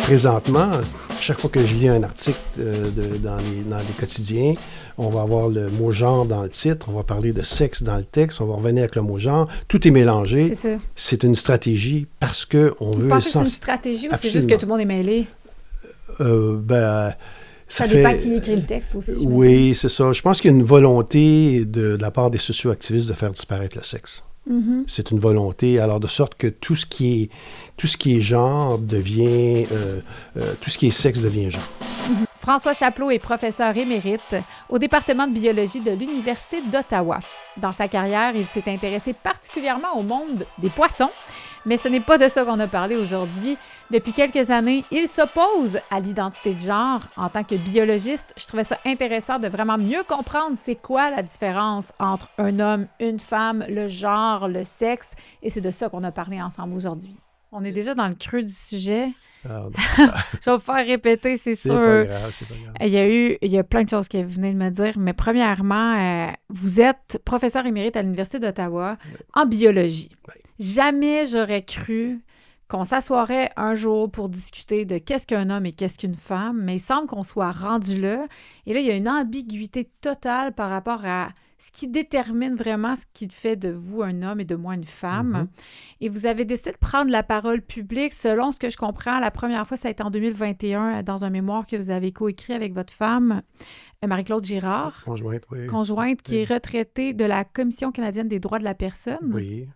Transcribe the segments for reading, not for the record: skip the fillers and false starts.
présentement, chaque fois que je lis un article dans les quotidiens, on va avoir le mot genre dans le titre, on va parler de sexe dans le texte, on va revenir avec le mot genre. Tout est mélangé. C'est ça. C'est une stratégie parce qu'on veut... Vous pensez que c'est une stratégie ou c'est juste que tout le monde est mêlé? Ça dépend qui écrit le texte aussi. Oui, c'est ça. Je pense qu'il y a une volonté de la part des socio-activistes de faire disparaître le sexe. Mm-hmm. C'est une volonté, alors de sorte que tout ce qui est genre devient... tout ce qui est sexe devient genre. Mm-hmm. François Chapleau est professeur émérite au département de biologie de l'Université d'Ottawa. Dans sa carrière, il s'est intéressé particulièrement au monde des poissons, mais ce n'est pas de ça qu'on a parlé aujourd'hui. Depuis quelques années, il s'oppose à l'identité de genre. En tant que biologiste, je trouvais ça intéressant de vraiment mieux comprendre c'est quoi la différence entre un homme, une femme, le genre, le sexe, et c'est de ça qu'on a parlé ensemble aujourd'hui. On est déjà dans le creux du sujet. Je vais vous faire répéter, c'est sûr. Pas grave, c'est pas grave. Il y a plein de choses que vous venez de me dire, mais premièrement, vous êtes professeur émérite à l'Université d'Ottawa en biologie. Jamais j'aurais cru qu'on s'assoirait un jour pour discuter de qu'est-ce qu'un homme et qu'est-ce qu'une femme, mais il semble qu'on soit rendu là. Et là, il y a une ambiguïté totale par rapport à ce qui détermine vraiment ce qui fait de vous un homme et de moi une femme. Mm-hmm. Et vous avez décidé de prendre la parole publique. Selon ce que je comprends, la première fois, ça a été en 2021 dans un mémoire que vous avez coécrit avec votre femme, Marie-Claude Girard. Conjointe, oui. Conjointe, qui est retraitée de la Commission canadienne des droits de la personne. Oui.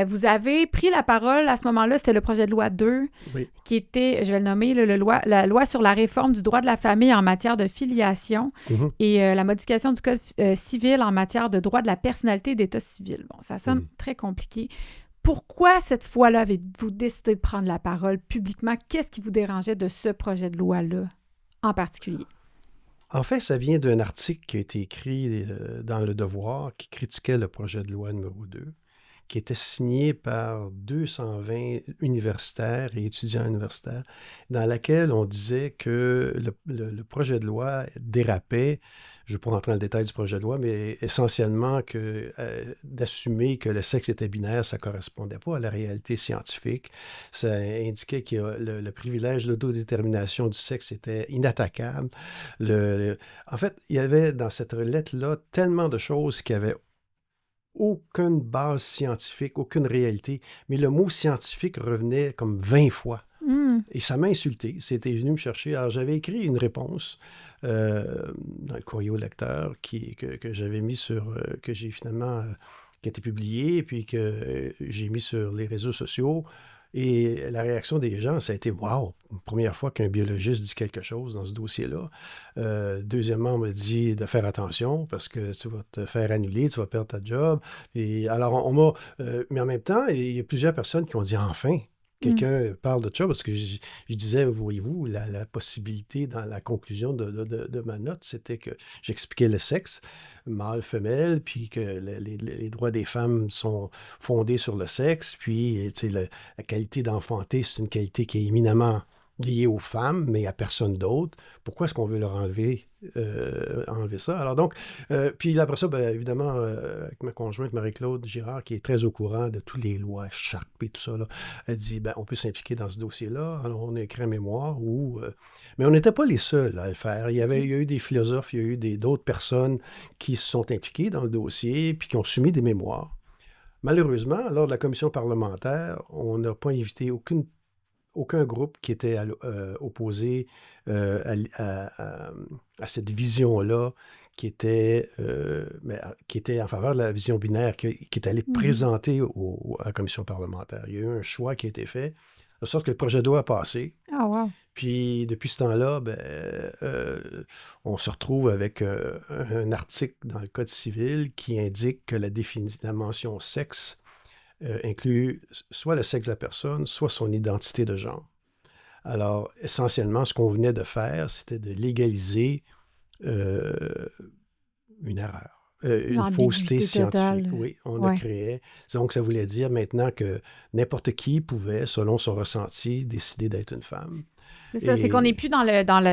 Vous avez pris la parole à ce moment-là, c'était le projet de loi 2, qui était, je vais le nommer, la loi sur la réforme du droit de la famille en matière de filiation et la modification du code civil en matière de droit de la personnalité et d'état civil. Bon, ça sonne très compliqué. Pourquoi cette fois-là avez-vous décidé de prendre la parole publiquement? Qu'est-ce qui vous dérangeait de ce projet de loi-là en particulier? En fait, ça vient d'un article qui a été écrit dans Le Devoir qui critiquait le projet de loi numéro 2. Qui était signé par 220 universitaires et étudiants universitaires, dans laquelle on disait que le projet de loi dérapait, je ne vais pas rentrer dans le détail du projet de loi, mais essentiellement d'assumer que le sexe était binaire, ça ne correspondait pas à la réalité scientifique. Ça indiquait que le privilège de l'autodétermination du sexe était inattaquable. En fait, il y avait dans cette lettre-là tellement de choses qui avaient aucune base scientifique, aucune réalité, mais le mot scientifique revenait comme 20 fois. Et ça m'a insulté. C'était venu me chercher. Alors, j'avais écrit une réponse dans le courrier au lecteur que j'avais mis que j'ai finalement, qui a été publié, puis que j'ai mis sur les réseaux sociaux. Et la réaction des gens, ça a été « Wow! » Première fois qu'un biologiste dit quelque chose dans ce dossier-là. Deuxièmement, on m'a dit de faire attention parce que tu vas te faire annuler, tu vas perdre ta job. Et alors, mais en même temps, il y a plusieurs personnes qui ont dit « Enfin! » Quelqu'un parle de ça parce que je disais, voyez-vous, la possibilité dans la conclusion de ma note, c'était que j'expliquais le sexe, mâle, femelle, puis que les droits des femmes sont fondés sur le sexe, puis la qualité d'enfanter, c'est une qualité qui est éminemment liée aux femmes, mais à personne d'autre. Pourquoi est-ce qu'on veut leur enlever ça? Alors donc, puis après ça, bien, évidemment, avec ma conjointe Marie-Claude Girard, qui est très au courant de toutes les lois Sharp et tout ça, là, elle dit, on peut s'impliquer dans ce dossier-là. Alors, on a écrit un mémoire mais on n'était pas les seuls à le faire. Il y a eu des philosophes, il y a eu d'autres personnes qui se sont impliquées dans le dossier, puis qui ont soumis des mémoires. Malheureusement, lors de la commission parlementaire, on n'a pas invité aucun groupe qui était opposé à cette vision-là, qui était en faveur de la vision binaire, qui est allée présenter à la commission parlementaire. Il y a eu un choix qui a été fait, de sorte que le projet de loi a passé. Oh, wow. Puis, depuis ce temps-là, on se retrouve avec un article dans le Code civil qui indique que la mention sexe inclut soit le sexe de la personne, soit son identité de genre. Alors, essentiellement, ce qu'on venait de faire, c'était de légaliser une erreur, une fausseté scientifique. Oui, on a créé. Donc, ça voulait dire maintenant que n'importe qui pouvait, selon son ressenti, décider d'être une femme. C'est ça, c'est qu'on n'est plus dans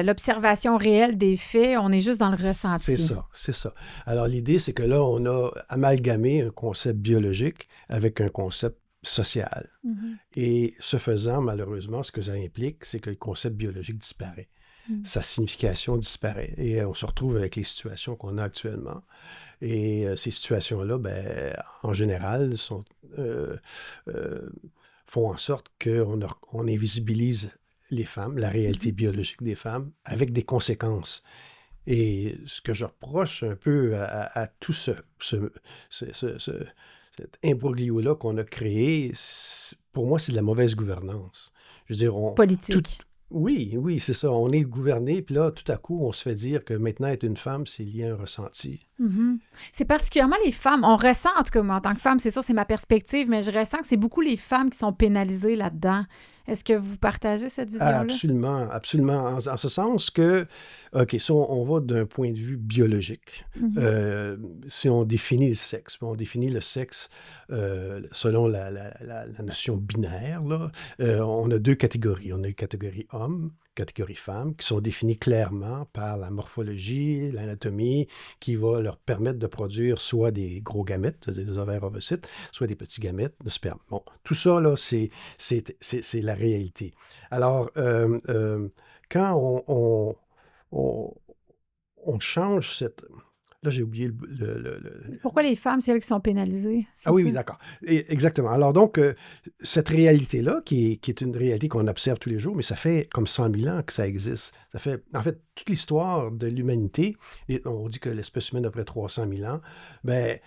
l'observation réelle des faits, on est juste dans le ressenti. C'est ça. Alors, l'idée, c'est que là, on a amalgamé un concept biologique avec un concept social. Mhm. Et ce faisant, malheureusement, ce que ça implique, c'est que le concept biologique disparaît. Sa signification disparaît. Et on se retrouve avec les situations qu'on a actuellement. Et ces situations-là, ben, en général, font en sorte qu'on invisibilise les femmes, la réalité biologique des femmes, avec des conséquences. Et ce que je reproche un peu à tout cet imbroglio-là qu'on a créé, pour moi, c'est de la mauvaise gouvernance. Je veux dire, Politique. oui, c'est ça. On est gouverné, puis là, tout à coup, on se fait dire que maintenant, être une femme, c'est lié à un ressenti. Mhm. C'est particulièrement les femmes. On ressent, en tout cas, moi, en tant que femme, c'est sûr, c'est ma perspective, mais je ressens que c'est beaucoup les femmes qui sont pénalisées là-dedans. Est-ce que vous partagez cette vision-là? Absolument, absolument. En ce sens que, OK, si on va d'un point de vue biologique, si on définit le sexe, on définit le sexe selon la notion binaire, là, on a deux catégories. On a une catégorie homme, catégorie femme, qui sont définies clairement par la morphologie, l'anatomie, qui va leur permettre de produire soit des gros gamètes, c'est-à-dire des ovaires ovocytes, soit des petits gamètes de sperme. Bon, tout ça, là, c'est la réalité. Alors, quand on change cette... Là, j'ai oublié Pourquoi les femmes, c'est elles qui sont pénalisées? Ah oui, d'accord. Exactement. Alors donc, cette réalité-là, qui est une réalité qu'on observe tous les jours, mais ça fait comme 100 000 ans que ça existe. Ça fait, en fait, toute l'histoire de l'humanité, et on dit que l'espèce humaine a près de 300 000 ans, ben,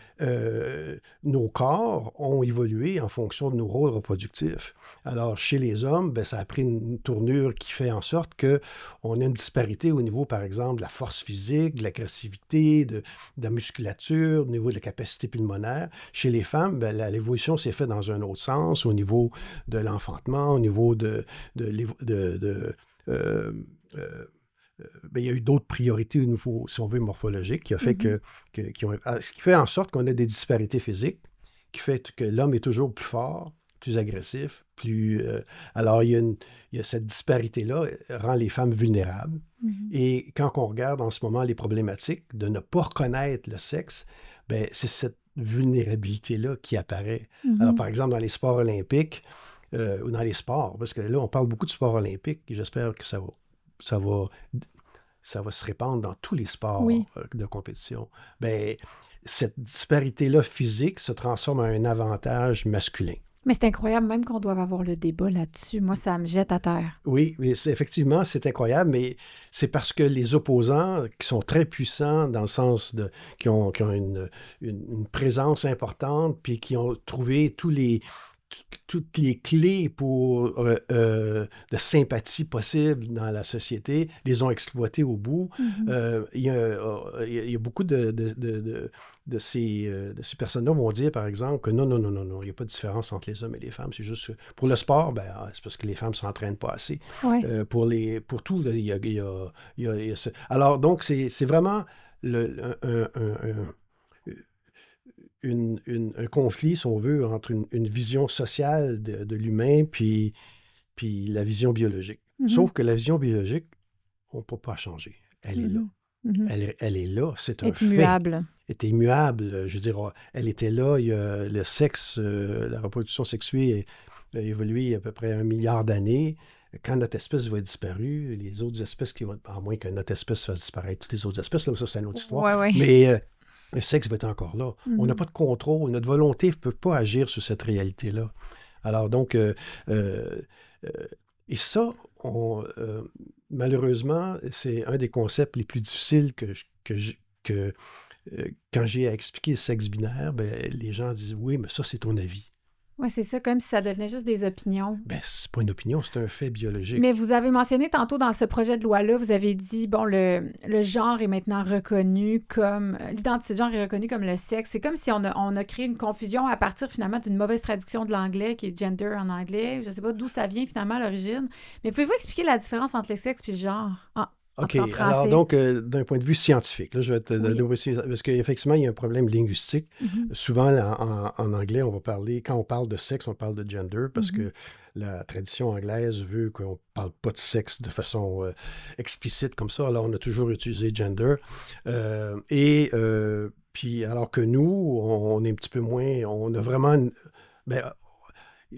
nos corps ont évolué en fonction de nos rôles reproductifs. Alors, chez les hommes, ben, ça a pris une tournure qui fait en sorte qu'on a une disparité au niveau, par exemple, de la force physique, de l'agressivité, de la musculature, au niveau de la capacité pulmonaire. Chez les femmes, ben, l'évolution s'est faite dans un autre sens, au niveau de l'enfantement, au niveau ben, il y a eu d'autres priorités au niveau, si on veut, morphologique, qui a fait ce qui fait en sorte qu'on a des disparités physiques, qui fait que l'homme est toujours plus fort, plus agressif, plus... alors, il y a cette disparité-là rend les femmes vulnérables. Et quand on regarde en ce moment les problématiques de ne pas reconnaître le sexe, ben, c'est cette vulnérabilité-là qui apparaît. Alors, par exemple, dans les sports olympiques, ou dans les sports, parce que là, on parle beaucoup de sports olympiques, et j'espère que ça va se répandre dans tous les sports de compétition. Ben, cette disparité-là physique se transforme en un avantage masculin. Mais c'est incroyable même qu'on doive avoir le débat là-dessus. Moi, ça me jette à terre. Oui, effectivement, c'est incroyable, mais c'est parce que les opposants, qui sont très puissants dans le sens qui ont une présence importante, puis qui ont trouvé toutes les clés de sympathie possible dans la société, les ont exploitées au bout. Il y a beaucoup de ces personnes-là vont dire, par exemple, que non, il n'y a pas de différence entre les hommes et les femmes. C'est juste que pour le sport, ben, c'est parce que les femmes ne s'entraînent pas assez. Ouais. Pour tout, il y a alors, donc, c'est vraiment un conflit, si on veut, entre une vision sociale de l'humain puis la vision biologique. Sauf que la vision biologique, on ne peut pas changer. Elle est là. Elle est là, c'est un fait. Immuable. Elle est immuable. Je veux dire, elle était là. Il y a le sexe, la reproduction sexuée a évolué il y a à peu près 1 milliard d'années. Quand notre espèce va être disparue, les autres espèces qui vont... À moins que notre espèce fasse disparaître toutes les autres espèces, là, ça, c'est une autre histoire. Ouais. Mais... le sexe va être encore là. On n'a pas de contrôle. Notre volonté ne peut pas agir sur cette réalité-là. Alors donc, et ça, malheureusement, c'est un des concepts les plus difficiles que quand j'ai à expliquer le sexe binaire, ben, les gens disent « Oui, mais ça, c'est ton avis. » Oui, c'est ça, comme si ça devenait juste des opinions. Ben, c'est pas une opinion, c'est un fait biologique. Mais vous avez mentionné tantôt dans ce projet de loi-là, vous avez dit, bon, le genre est maintenant reconnu comme... L'identité de genre est reconnue comme le sexe. C'est comme si on a créé une confusion à partir, finalement, d'une mauvaise traduction de l'anglais, qui est gender en anglais. Je ne sais pas d'où ça vient, finalement, à l'origine. Mais pouvez-vous expliquer la différence entre le sexe et le genre OK. en français? Alors, donc, d'un point de vue scientifique, là, je vais te donner parce qu'effectivement, il y a un problème linguistique. Souvent, en anglais, on va parler, quand on parle de sexe, on parle de gender parce que la tradition anglaise veut qu'on ne parle pas de sexe de façon explicite comme ça. Alors, on a toujours utilisé gender. Puis, alors que nous, on est un petit peu moins, on a vraiment...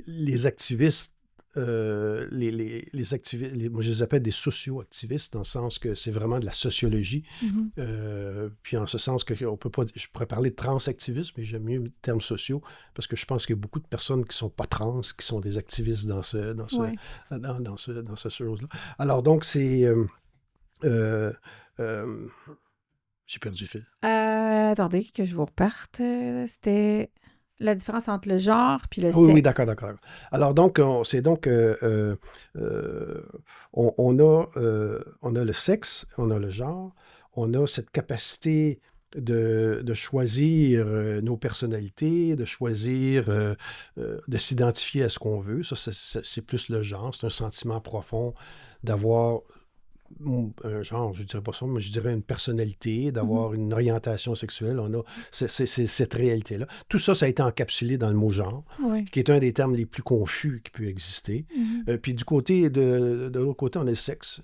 les activistes, les activistes, moi je les appelle des socio-activistes, dans le sens que c'est vraiment de la sociologie. Puis en ce sens que on peut pas, je pourrais parler de transactivisme, mais j'aime mieux le terme sociaux, parce que je pense qu'il y a beaucoup de personnes qui sont pas trans, qui sont des activistes dans cette chose-là. Alors donc c'est... j'ai perdu le fil. Attendez que je vous reparte. C'était la différence entre le genre puis le sexe. Oui, d'accord. Alors donc, on a le sexe, on a le genre, on a cette capacité de choisir nos personnalités, de choisir, de s'identifier à ce qu'on veut. Ça, c'est plus le genre. C'est un sentiment profond d'avoir un genre, je dirais pas ça, mais je dirais une personnalité, d'avoir une orientation sexuelle. On a cette réalité-là. Tout ça, ça a été encapsulé dans le mot genre, qui est un des termes les plus confus qui peut exister. Puis du côté de l'autre côté, on a le sexe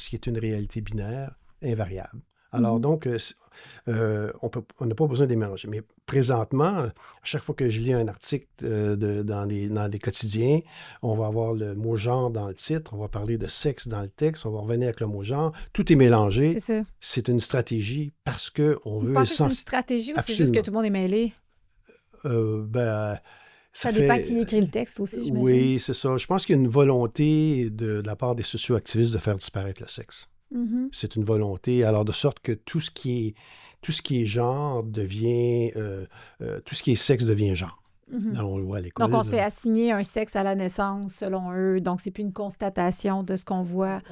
qui est une réalité binaire, invariable. Alors donc, on n'a pas besoin de les mélanger. Mais présentement, à chaque fois que je lis un article dans des quotidiens, on va avoir le mot genre dans le titre, on va parler de sexe dans le texte, on va revenir avec le mot genre. Tout est mélangé. C'est ça. C'est une stratégie parce qu'on veut... Vous pensez que c'est une stratégie ou c'est juste que tout le monde est mêlé? Ça dépend qui écrit le texte aussi, j'imagine. Oui, c'est ça. Je pense qu'il y a une volonté de la part des socio-activistes de faire disparaître le sexe. C'est une volonté, alors de sorte que tout ce qui est genre devient... tout ce qui est sexe devient genre. On le voit à l'école. Donc, on se fait assigner un sexe à la naissance, selon eux. Donc, c'est plus une constatation de ce qu'on voit.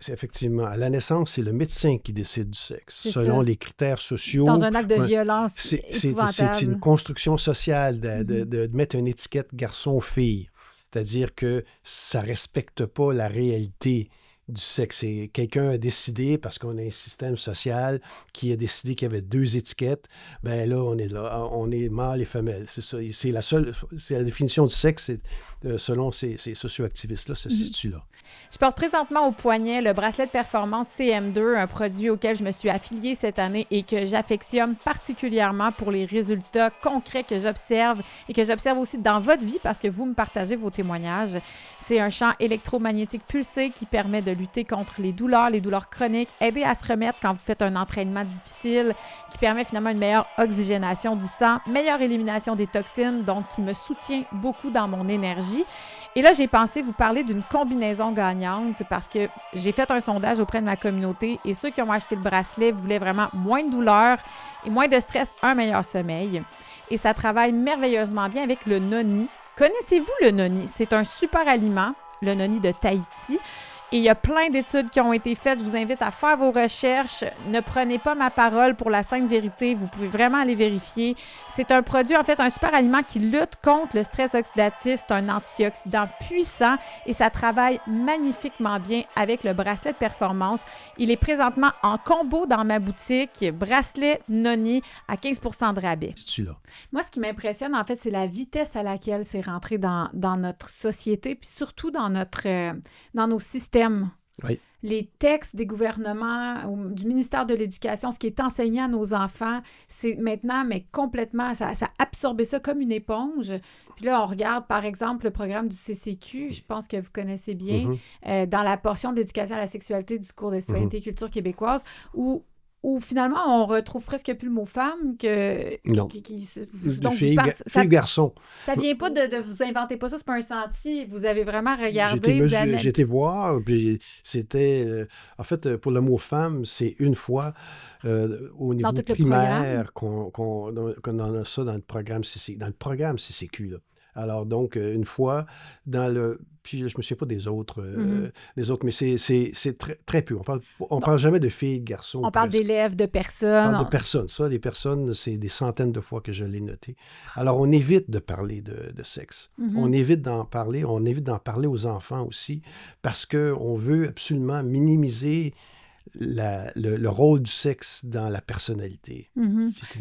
Effectivement. À la naissance, c'est le médecin qui décide du sexe, selon les critères sociaux. Dans un acte de violence épouvantable. C'est une construction sociale de mettre une étiquette garçon-fille. C'est-à-dire que ça ne respecte pas la réalité du sexe. Et quelqu'un a décidé, parce qu'on a un système social qui a décidé qu'il y avait 2 étiquettes, ben là, on est mâle et femelle. C'est ça. C'est la définition du sexe, selon ces socio-activistes-là, se situe là. Je porte présentement au poignet le bracelet de performance CM2, un produit auquel je me suis affiliée cette année et que j'affectionne particulièrement pour les résultats concrets que j'observe et que j'observe aussi dans votre vie parce que vous me partagez vos témoignages. C'est un champ électromagnétique pulsé qui permet de lutter contre les douleurs chroniques, aider à se remettre quand vous faites un entraînement difficile, qui permet finalement une meilleure oxygénation du sang, meilleure élimination des toxines, donc qui me soutient beaucoup dans mon énergie. Et là, j'ai pensé vous parler d'une combinaison gagnante parce que j'ai fait un sondage auprès de ma communauté et ceux qui ont acheté le bracelet voulaient vraiment moins de douleur et moins de stress, un meilleur sommeil. Et ça travaille merveilleusement bien avec le noni. Connaissez-vous le noni? C'est un super aliment, le noni de Tahiti. Et il y a plein d'études qui ont été faites. Je vous invite à faire vos recherches. Ne prenez pas ma parole pour la sainte vérité. Vous pouvez vraiment aller vérifier. C'est un produit, en fait, un super aliment qui lutte contre le stress oxydatif. C'est un antioxydant puissant et ça travaille magnifiquement bien avec le bracelet de performance. Il est présentement en combo dans ma boutique. Bracelet Noni à 15% de rabais. C'est-tu-là? Moi, ce qui m'impressionne, en fait, c'est la vitesse à laquelle c'est rentré dans notre société puis surtout dans nos systèmes. Oui. Les textes des gouvernements ou du ministère de l'Éducation, ce qui est enseigné à nos enfants, c'est maintenant, mais complètement, ça a absorbé ça comme une éponge. Puis là, on regarde, par exemple, le programme du CCQ, je pense que vous connaissez bien, dans la portion de l'éducation à la sexualité du cours de citoyenneté et culture québécoise, où finalement, on retrouve presque plus le mot femme que... Non. Donc, fille garçon. Ça vient pas de vous inventer pas ça, c'est pas un senti. Vous avez vraiment regardé... J'ai été voir, puis c'était... en fait, pour le mot femme, c'est une fois au niveau primaire qu'on en a ça dans le programme CCQ. Dans le programme CCQ, là. Alors, donc, une fois, dans le... Puis, je ne me souviens pas des autres, mais c'est très, très peu. On parle jamais de filles, de garçons. On parle d'élèves, de personnes. On parle de personnes. Ça, les personnes, c'est des centaines de fois que je l'ai noté. Alors, on évite de parler de sexe. On évite d'en parler. On évite d'en parler aux enfants aussi parce qu'on veut absolument minimiser le rôle du sexe dans la personnalité.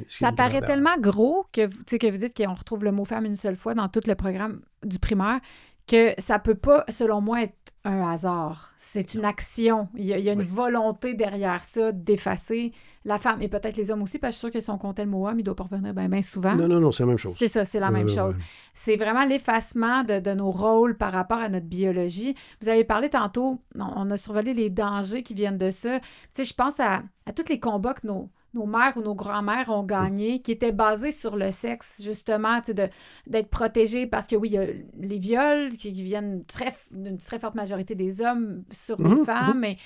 Ça paraît tellement gros que vous dites qu'on retrouve le mot femme une seule fois dans tout le programme du primaire que ça peut pas, selon moi, être un hasard. C'est une action. Il y a une volonté derrière ça d'effacer la femme, et peut-être les hommes aussi, parce que je suis sûre que si on comptait le mot homme, il doit pas revenir bien souvent. Non, c'est la même chose. C'est ça, c'est la même chose. C'est vraiment l'effacement de nos rôles par rapport à notre biologie. Vous avez parlé tantôt, on a survolé les dangers qui viennent de ça. Tu sais, je pense à tous les combats que nos mères ou nos grands-mères ont gagnés, qui étaient basés sur le sexe, justement, tu sais, d'être protégés, parce que oui, il y a les viols qui viennent d'une très forte majorité des hommes sur les femmes, mais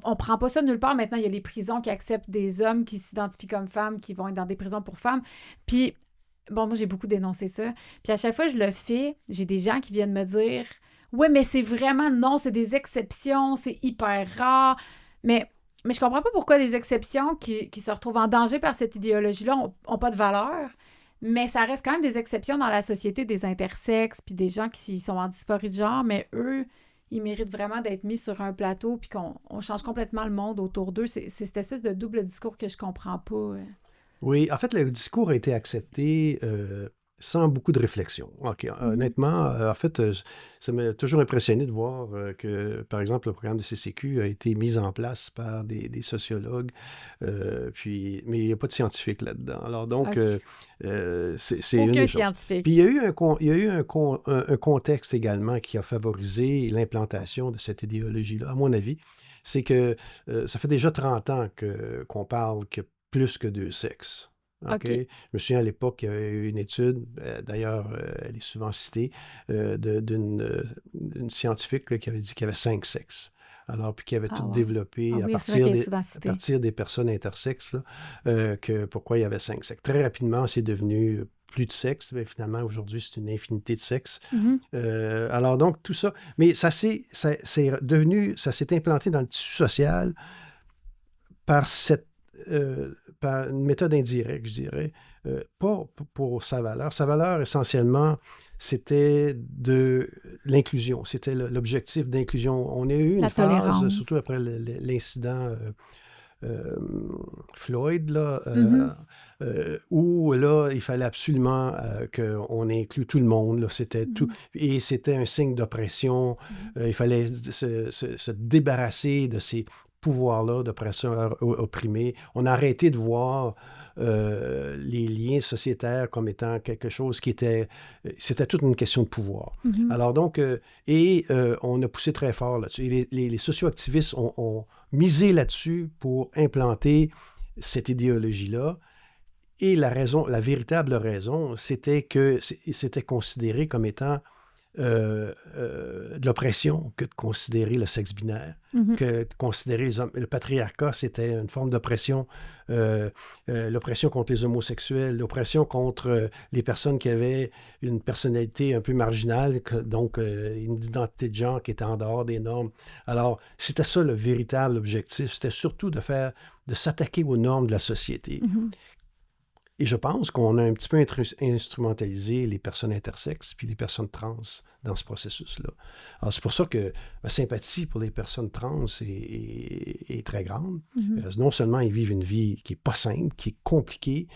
on prend pas ça nulle part. Maintenant, il y a les prisons qui acceptent des hommes qui s'identifient comme femmes, qui vont être dans des prisons pour femmes. Puis, bon, moi, j'ai beaucoup dénoncé ça. Puis à chaque fois que je le fais, j'ai des gens qui viennent me dire « Ouais, mais c'est vraiment non, c'est des exceptions, c'est hyper rare. » Mais je comprends pas pourquoi les exceptions qui se retrouvent en danger par cette idéologie-là ont pas de valeur, mais ça reste quand même des exceptions dans la société des intersexes puis des gens qui sont en dysphorie de genre, mais eux, ils méritent vraiment d'être mis sur un plateau puis qu'on change complètement le monde autour d'eux. C'est cette espèce de double discours que je comprends pas. Oui, en fait, le discours a été accepté sans beaucoup de réflexion. Honnêtement, en fait, ça m'a toujours impressionné de voir que, par exemple, le programme de CCQ a été mis en place par des sociologues, mais il n'y a pas de scientifiques là-dedans. Alors donc, c'est une aucun des choses. scientifique. Puis il y a eu un contexte également qui a favorisé l'implantation de cette idéologie-là, à mon avis. C'est que ça fait déjà 30 ans qu'on parle que plus que deux sexes. Je me souviens à l'époque, il y avait eu une étude, d'ailleurs, elle est souvent citée, d'une scientifique là, qui avait dit qu'il y avait 5 sexes. Alors, puis qui avait tout développé à partir des personnes intersexes, là, pourquoi il y avait 5 sexes. Très rapidement, c'est devenu plus de sexes. Mais finalement, aujourd'hui, c'est une infinité de sexes. Alors, donc, tout ça. Mais ça s'est implanté dans le tissu social par une méthode indirecte, je dirais, pas pour sa valeur. Sa valeur, essentiellement, c'était de l'inclusion. C'était l'objectif d'inclusion. On a eu une phase, surtout après l'incident Floyd, là, où là, il fallait absolument qu'on inclue tout le monde. Là, c'était tout, et c'était un signe d'oppression. Il fallait se débarrasser de ces pouvoir-là d'oppresseurs opprimés. On a arrêté de voir les liens sociétaires comme étant quelque chose qui était... C'était toute une question de pouvoir. Alors donc, on a poussé très fort là-dessus. Et les socio-activistes ont misé là-dessus pour implanter cette idéologie-là. Et la véritable raison, c'était que c'était considéré comme étant de l'oppression que de considérer le sexe binaire, que de considérer les hommes. Le patriarcat, c'était une forme d'oppression, l'oppression contre les homosexuels, l'oppression contre les personnes qui avaient une personnalité un peu marginale, donc une identité de genre qui était en dehors des normes. Alors, c'était ça le véritable objectif, c'était surtout de s'attaquer aux normes de la société. Et je pense qu'on a un petit peu instrumentalisé les personnes intersexes puis les personnes trans dans ce processus-là. Alors, c'est pour ça que ma sympathie pour les personnes trans est très grande. Non seulement ils vivent une vie qui n'est pas simple, qui est compliquée,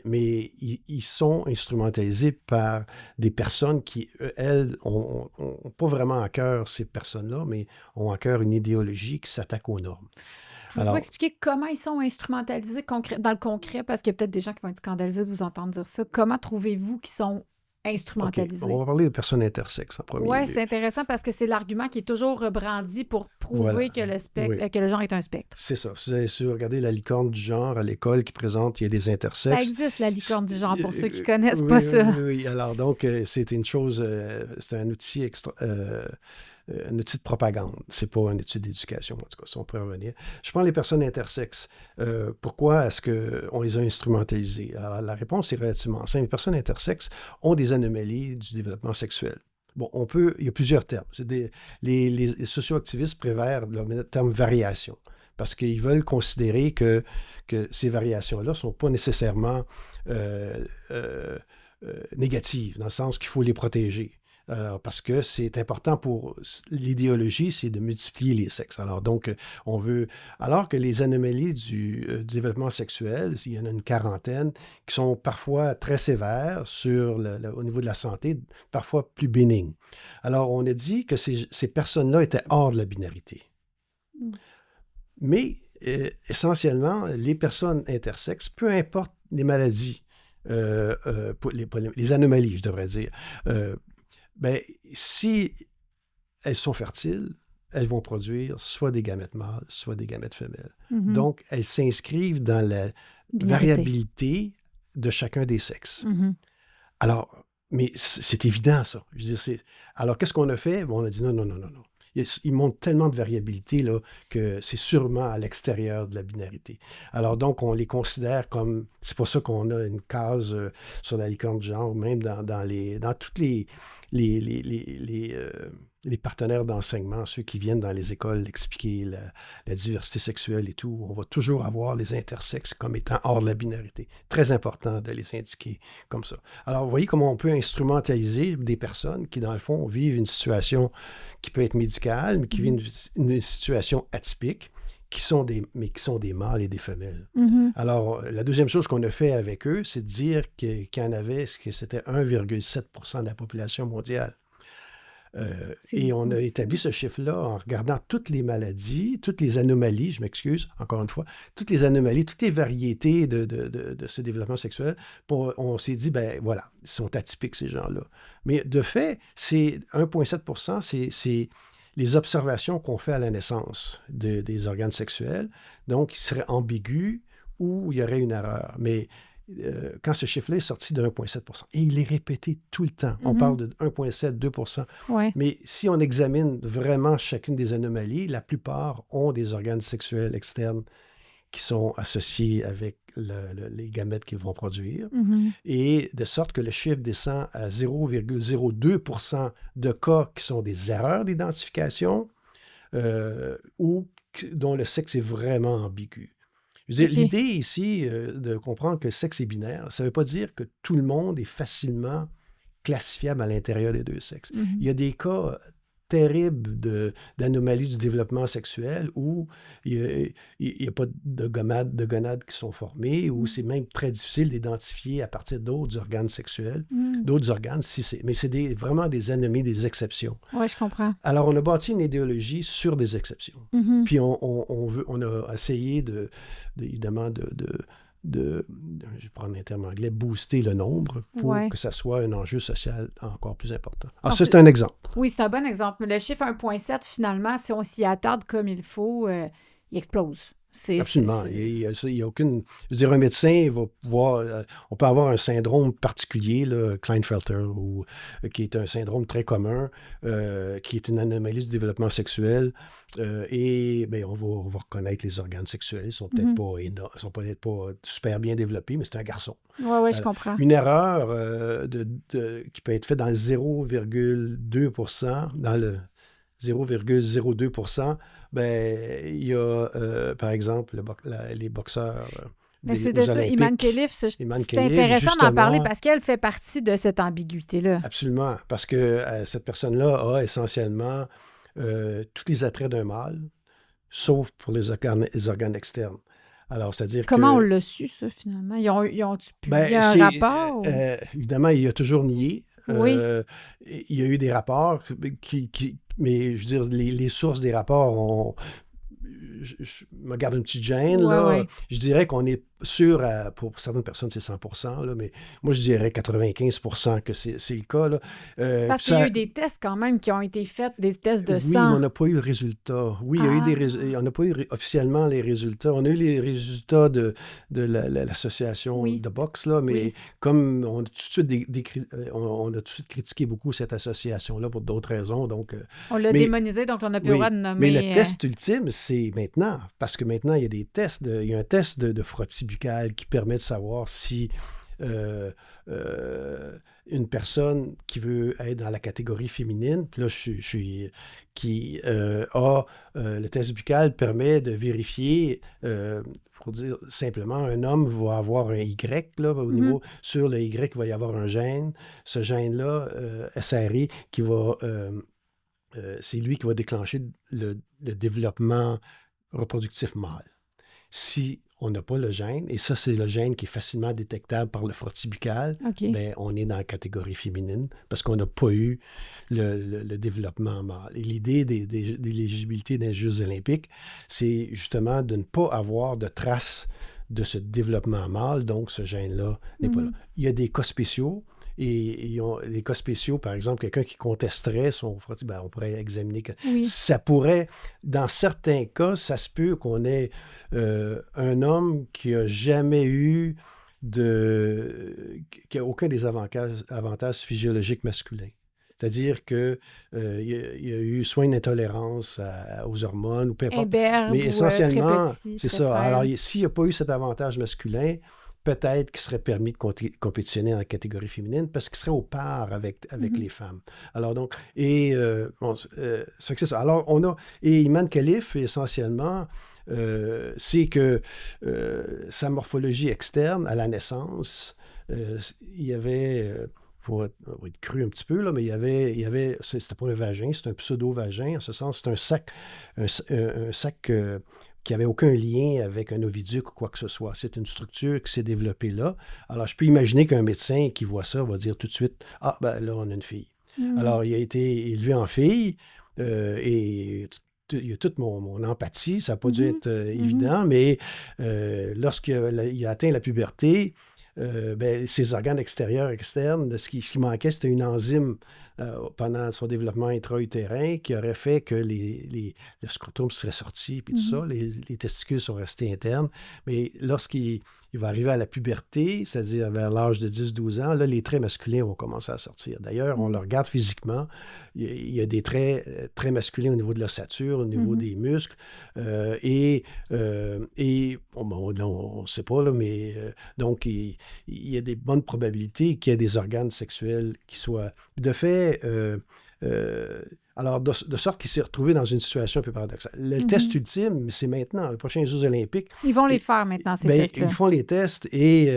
mais ils sont instrumentalisés par des personnes qui, elles, ont pas vraiment à cœur ces personnes-là, mais ont à cœur une idéologie qui s'attaque aux normes. Pouvez-vous expliquer comment ils sont instrumentalisés dans le concret? Parce qu'il y a peut-être des gens qui vont être scandalisés de vous entendre dire ça. Comment trouvez-vous qu'ils sont instrumentalisés? On va parler de personnes intersexes en premier lieu. Oui, c'est intéressant parce que c'est l'argument qui est toujours rebrandi pour prouver que le genre est un spectre. C'est ça. Si vous regardez la licorne du genre à l'école qui présente, il y a des intersexes. Ça existe, la licorne du genre, pour ceux qui ne connaissent pas ça. Oui. Alors donc, c'est une chose, c'est un outil un outil de propagande. C'est pas un outil d'éducation, en tout cas, si on pourrait revenir. Je prends les personnes intersexes. Pourquoi est-ce qu'on les a instrumentalisées? Alors, la réponse est relativement simple. Les personnes intersexes ont des anomalies du développement sexuel. Bon, il y a plusieurs termes. Les socio-activistes préfèrent le terme variation, parce qu'ils veulent considérer que ces variations-là ne sont pas nécessairement négatives, dans le sens qu'il faut les protéger. parce que c'est important pour l'idéologie, c'est de multiplier les sexes. Alors donc, on veut... Alors que les anomalies du développement sexuel, il y en a une quarantaine, qui sont parfois très sévères au niveau de la santé, parfois plus bénignes. Alors, on a dit que ces personnes-là étaient hors de la binarité. Mais, essentiellement, les personnes intersexes, peu importe les maladies, les anomalies, je devrais dire, si elles sont fertiles, elles vont produire soit des gamètes mâles, soit des gamètes femelles. Mm-hmm. Donc, elles s'inscrivent dans la variabilité de chacun des sexes. Mm-hmm. Alors, mais c'est évident, ça. Je veux dire, alors, qu'est-ce qu'on a fait? Bon, on a dit non. Ils montrent tellement de variabilité là, que c'est sûrement à l'extérieur de la binarité. Alors donc, on les considère comme... C'est pour ça qu'on a une case sur la licorne de genre, même dans toutes les partenaires d'enseignement, ceux qui viennent dans les écoles expliquer la diversité sexuelle et tout. On va toujours avoir les intersexes comme étant hors de la binarité. Très important de les indiquer comme ça. Alors, vous voyez comment on peut instrumentaliser des personnes qui, dans le fond, vivent une situation qui peut être médicale, mais qui vivent une situation atypique, qui sont des mâles et des femelles. Mm-hmm. Alors, la deuxième chose qu'on a fait avec eux, c'est de dire qu'il y en avait, que c'était 1,7% de la population mondiale. Et on a établi ce chiffre-là en regardant toutes les maladies, toutes les anomalies, je m'excuse, encore une fois, toutes les anomalies, toutes les variétés de ce développement sexuel. On s'est dit, voilà, ils sont atypiques, ces gens-là. Mais de fait, c'est 1,7%, c'est les observations qu'on fait à la naissance des organes sexuels. Donc, ils seraient ambigus ou il y aurait une erreur. Mais quand ce chiffre-là est sorti de 1,7%, et il est répété tout le temps. On parle de 1,7, 2%. Ouais. Mais si on examine vraiment chacune des anomalies, la plupart ont des organes sexuels externes qui sont associés avec les gamètes qu'ils vont produire. Et de sorte que le chiffre descend à 0,02% de cas qui sont des erreurs d'identification ou dont le sexe est vraiment ambigu. L'idée ici de comprendre que le sexe est binaire, ça ne veut pas dire que tout le monde est facilement classifiable à l'intérieur des deux sexes. Il y a des cas terribles d'anomalies du développement sexuel où il n'y a pas de gonades qui sont formées, où c'est même très difficile d'identifier à partir d'autres organes sexuels, d'autres organes, mais c'est vraiment des anomalies, des exceptions. Oui, je comprends. Alors, on a bâti une idéologie sur des exceptions. Puis, on a essayé évidemment je vais prendre un terme anglais, booster le nombre pour que ça soit un enjeu social encore plus important. Alors, ça, c'est un exemple. Oui, c'est un bon exemple. Le chiffre 1,7, finalement, si on s'y attarde comme il faut, il explose. Absolument. Il y a aucune... Je veux dire, un médecin va pouvoir... on peut avoir un syndrome particulier, là, Klinefelter, qui est un syndrome très commun, qui est une anomalie du développement sexuel. Et on va reconnaître les organes sexuels. Ils ne sont peut-être pas énormes, ils sont peut-être pas super bien développés, mais c'est un garçon. Oui, je comprends. Une erreur qui peut être faite dans le 0,2%, dans le 0,02%, il y a, par exemple, les boxeurs mais c'est de ça, Iman Khelif, c'est intéressant d'en parler parce qu'elle fait partie de cette ambiguïté-là. Absolument, parce que cette personne-là a essentiellement tous les attraits d'un mâle, sauf pour les organes externes. Alors, c'est-à-dire Comment on l'a su, ça, finalement? Ils ont-tu publié un rapport? Évidemment, il a toujours nié. Oui. Il y a eu des rapports mais je veux dire, les sources des rapports je me garde une petite gêne. Ouais. Je dirais qu'on est sûr, pour certaines personnes, c'est 100%, là, mais moi, je dirais 95% que c'est le cas. Là. Parce qu'il y a eu des tests quand même qui ont été faits, des tests de sang. Oui, mais on n'a pas eu le résultat. Oui, il y a eu on n'a pas eu officiellement les résultats. On a eu les résultats de l'association de boxe, là, mais comme on a tout de suite critiqué beaucoup cette association-là pour d'autres raisons. Donc, on l'a démonisé, donc on n'a plus le droit de nommer. Mais le test ultime, c'est maintenant, parce que maintenant, il y a des tests, il y a un test de frottis buccal qui permet de savoir si une personne qui veut être dans la catégorie féminine, puis là, qui a le test buccal permet de vérifier, pour dire simplement, un homme va avoir un Y, là, au niveau, sur le Y, il va y avoir un gène. Ce gène-là, SRI, qui va... c'est lui qui va déclencher le développement reproductif mâle. Si on n'a pas le gène, et ça, c'est le gène qui est facilement détectable par le frottis buccal, bien, on est dans la catégorie féminine parce qu'on n'a pas eu le développement mâle. Et l'idée de l'éligibilité des Jeux olympiques, c'est justement de ne pas avoir de traces de ce développement mâle, donc ce gène-là n'est pas là. Il y a des cas spéciaux. Et les cas spéciaux, par exemple, quelqu'un qui contesterait son frottis, ben, on pourrait examiner que ça pourrait, dans certains cas, ça se peut qu'on ait un homme qui n'a jamais eu qui n'a aucun des avantages physiologiques masculins. C'est-à-dire qu'il y a eu soit une intolérance aux hormones ou peu importe. Imberbe, mais essentiellement, très petit, c'est très ça. faible. Alors, s'il n'y a pas eu cet avantage masculin, peut-être qu'il serait permis de compétitionner en catégorie féminine parce qu'il serait au part avec les femmes. Alors donc, et c'est ça. Alors, on a... Et Iman Khalif, essentiellement, c'est que sa morphologie externe, à la naissance, il y avait... pour être cru un petit peu, là, mais il y avait c'était pas un vagin, c'est un pseudo-vagin, en ce sens, c'est un sac qui n'avait aucun lien avec un oviduc ou quoi que ce soit. C'est une structure qui s'est développée là. Alors, je peux imaginer qu'un médecin qui voit ça va dire tout de suite, « Ah, ben là, on a une fille. » Alors, il a été élevé en fille et... il y a toute mon empathie, ça n'a pas dû être évident, mais lorsqu'il a atteint la puberté, ben, ses organes extérieurs et externes, ce qui manquait, c'était une enzyme pendant son développement intra-utérin qui aurait fait que le scrotum serait sorti, puis tout ça, les testicules sont restés internes. Mais lorsqu'il va arriver à la puberté, c'est-à-dire vers l'âge de 10-12 ans, là, les traits masculins vont commencer à sortir. D'ailleurs, on le regarde physiquement, il y a des traits très masculins au niveau de l'ossature, au niveau des muscles, on ne sait pas, là, mais donc, il y a des bonnes probabilités qu'il y ait des organes sexuels qui soient... De fait, alors, de sorte qu'il s'est retrouvé dans une situation un peu paradoxale. Le test ultime, c'est maintenant, les prochains Jeux olympiques. Ils vont les faire maintenant, ces tests-là. Ils font les tests et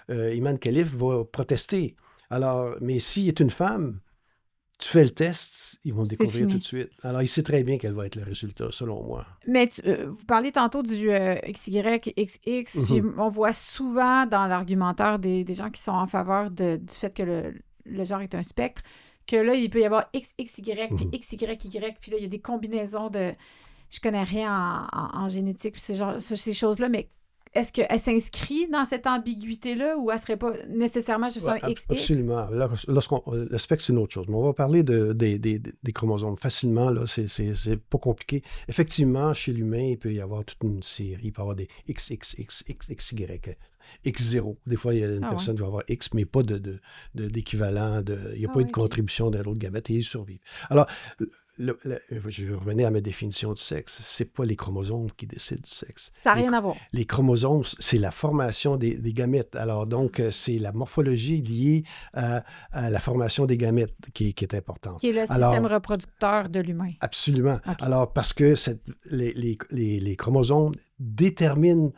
Iman Khalif va protester. Alors, mais s'il est une femme, tu fais le test, ils vont le découvrir tout de suite. Alors, il sait très bien quel va être le résultat, selon moi. Mais vous parlez tantôt du XYXX, puis on voit souvent dans l'argumentaire des gens qui sont en faveur du fait que le genre est un spectre, que là, il peut y avoir XXY, puis XYY, puis là, il y a des combinaisons de... Je connais rien en génétique, puis ces choses-là, mais est-ce qu'elle s'inscrit dans cette ambiguïté-là ou elle ne serait pas nécessairement juste un XX? Absolument. Le spectre, c'est une autre chose. Mais on va parler des chromosomes. Facilement, là, c'est pas compliqué. Effectivement, chez l'humain, il peut y avoir toute une série. Il peut y avoir des XXX, XY, X0. Des fois, il y a une personne qui va avoir X, mais pas d'équivalent. Il n'y a pas eu de contribution d'un autre gamète et ils survivent. Alors, je vais revenir à ma définition du sexe. C'est pas les chromosomes qui décident du sexe. Ça n'a rien à voir. Les chromosomes, c'est la formation des gamètes. Alors, donc, c'est la morphologie liée à la formation des gamètes qui est importante. Qui est le système reproducteur de l'humain. Absolument. Okay. Alors, parce que les chromosomes déterminent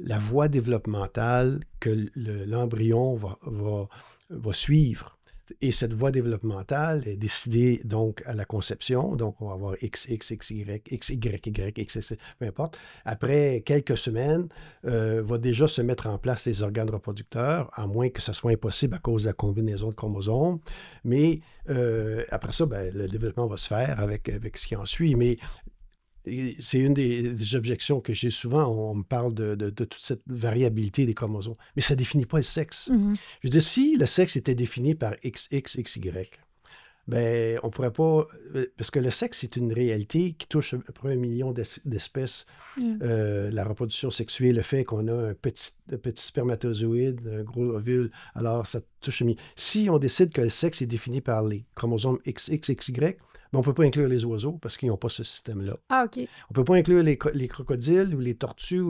la voie développementale que l'embryon va suivre. Et cette voie développementale est décidée donc à la conception. Donc, on va avoir XX, XY, XYY, XX, peu importe. Après quelques semaines, va déjà se mettre en place les organes reproducteurs, à moins que ce soit impossible à cause de la combinaison de chromosomes. Mais après ça, ben, le développement va se faire avec ce qui en suit. Mais c'est une des objections que j'ai souvent. On me parle de toute cette variabilité des chromosomes. Mais ça ne définit pas le sexe. Je veux dire, si le sexe était défini par XX, XY, ben, on ne pourrait pas... Parce que le sexe, c'est une réalité qui touche à peu près 1 million d'espèces. La reproduction sexuée, le fait qu'on a un petit spermatozoïde, un gros ovule, alors ça touche à 1 million. Si on décide que le sexe est défini par les chromosomes XX, XY, mais on ne peut pas inclure les oiseaux parce qu'ils n'ont pas ce système-là. Ah, OK. On ne peut pas inclure les crocodiles ou les tortues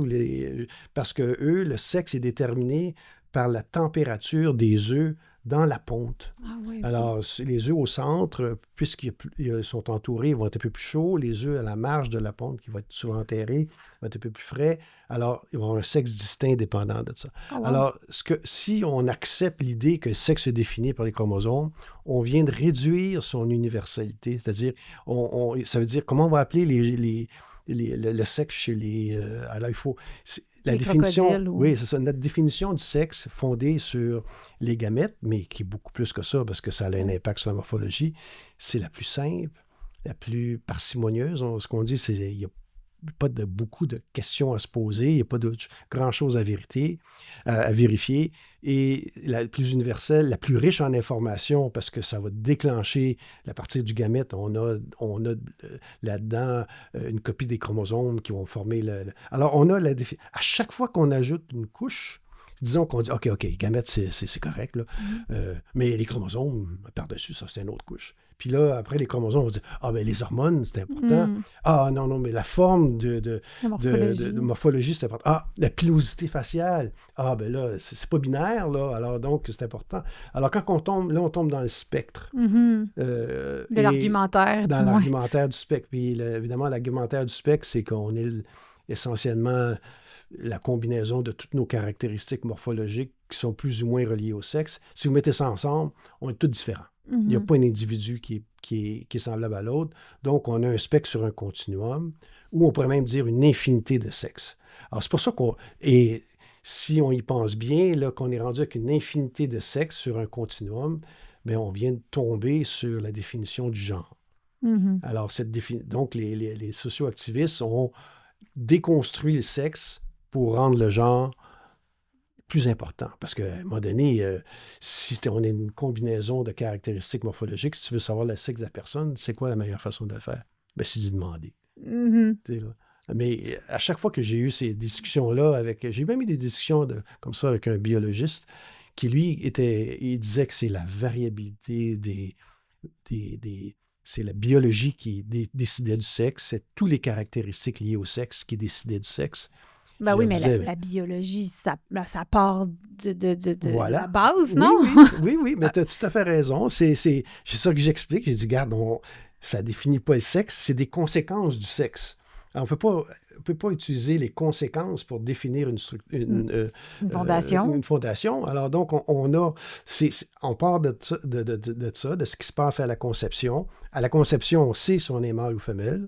parce que eux, le sexe est déterminé par la température des œufs dans la ponte. Ah oui. Alors, les œufs au centre, puisqu'ils sont entourés, ils vont être un peu plus chauds. Les œufs à la marge de la ponte, qui vont être souvent enterrés, vont être un peu plus frais. Alors, ils vont avoir un sexe distinct dépendant de ça. Oh, wow. Alors, si on accepte l'idée que le sexe est défini par les chromosomes, on vient de réduire son universalité. C'est-à-dire, ça veut dire, comment on va appeler le sexe chez les... alors, il faut... La les définition, ou... oui, c'est ça. Notre définition du sexe fondée sur les gamètes, mais qui est beaucoup plus que ça parce que ça a un impact sur la morphologie, c'est la plus simple, la plus parcimonieuse. Ce qu'on dit, c'est qu'il n'y a pas beaucoup de questions à se poser, il n'y a pas de grand-chose à vérifier. Et la plus universelle, la plus riche en informations, parce que ça va déclencher, à partir du gamète, on a là-dedans une copie des chromosomes qui vont former Alors, on a à chaque fois qu'on ajoute une couche, disons qu'on dit, OK, gamète, c'est correct, là. Mais les chromosomes, par-dessus, ça, c'est une autre couche. Puis là, après, les chromosomes, on va dire, ben les hormones, c'est important. Ah, non, mais la forme de morphologie, c'est important. Ah, la pilosité faciale. Ah, ben là, c'est pas binaire, là. Alors, donc, c'est important. Alors, quand on tombe dans le spectre. De l'argumentaire, dans l'argumentaire du spectre. Puis, évidemment, l'argumentaire du spectre, c'est qu'on est essentiellement la combinaison de toutes nos caractéristiques morphologiques qui sont plus ou moins reliées au sexe. Si vous mettez ça ensemble, on est tous différents. Il n'y a pas un individu qui est semblable à l'autre. Donc, on a un spectre sur un continuum, ou on pourrait même dire une infinité de sexes. Alors, c'est pour ça et si on y pense bien, là, qu'on est rendu avec une infinité de sexes sur un continuum, bien, on vient de tomber sur la définition du genre. Alors, donc, les socio-activistes ont déconstruit le sexe pour rendre le genre plus important. Parce qu'à un moment donné, si on est une combinaison de caractéristiques morphologiques, si tu veux savoir le sexe de la personne, c'est quoi la meilleure façon de le faire? Ben, c'est d'y demander. Là. Mais à chaque fois que j'ai eu ces discussions-là j'ai même eu des discussions comme ça avec un biologiste qui, lui, il disait que c'est la variabilité c'est la biologie qui décidait du sexe, c'est toutes les caractéristiques liées au sexe qui décidaient du sexe. Ben oui, mais la biologie, ça part de voilà. La base, non? Oui, mais tu as tout à fait raison. C'est ça que j'explique. J'ai dit, regarde, ça ne définit pas le sexe, c'est des conséquences du sexe. Alors, on ne peut pas utiliser les conséquences pour définir une fondation. Une fondation. Alors, donc, on part de ça, de ce qui se passe à la conception. À la conception, on sait si on est mâle ou femelle.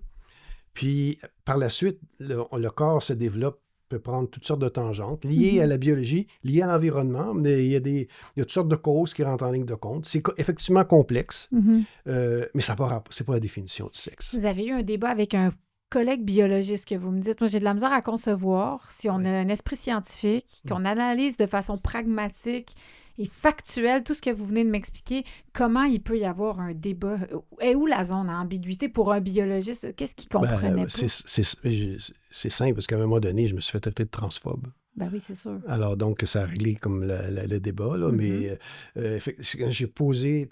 Puis, par la suite, le corps se développe, peut prendre toutes sortes de tangentes liées à la biologie, liées à l'environnement. Il y a toutes sortes de causes qui rentrent en ligne de compte. C'est effectivement complexe, mais c'est pas la définition du sexe. Vous avez eu un débat avec un collègue biologiste que vous me dites. Moi, j'ai de la misère à concevoir si on a un esprit scientifique, qu'on analyse de façon pragmatique et factuelle tout ce que vous venez de m'expliquer, comment il peut y avoir un débat? Et où la zone à ambiguïté pour un biologiste? Qu'est-ce qu'il comprenait pas? C'est simple, parce qu'à un moment donné, je me suis fait traiter de transphobe. Ben oui, c'est sûr. Alors, donc, ça a réglé comme le débat, là, mais quand j'ai posé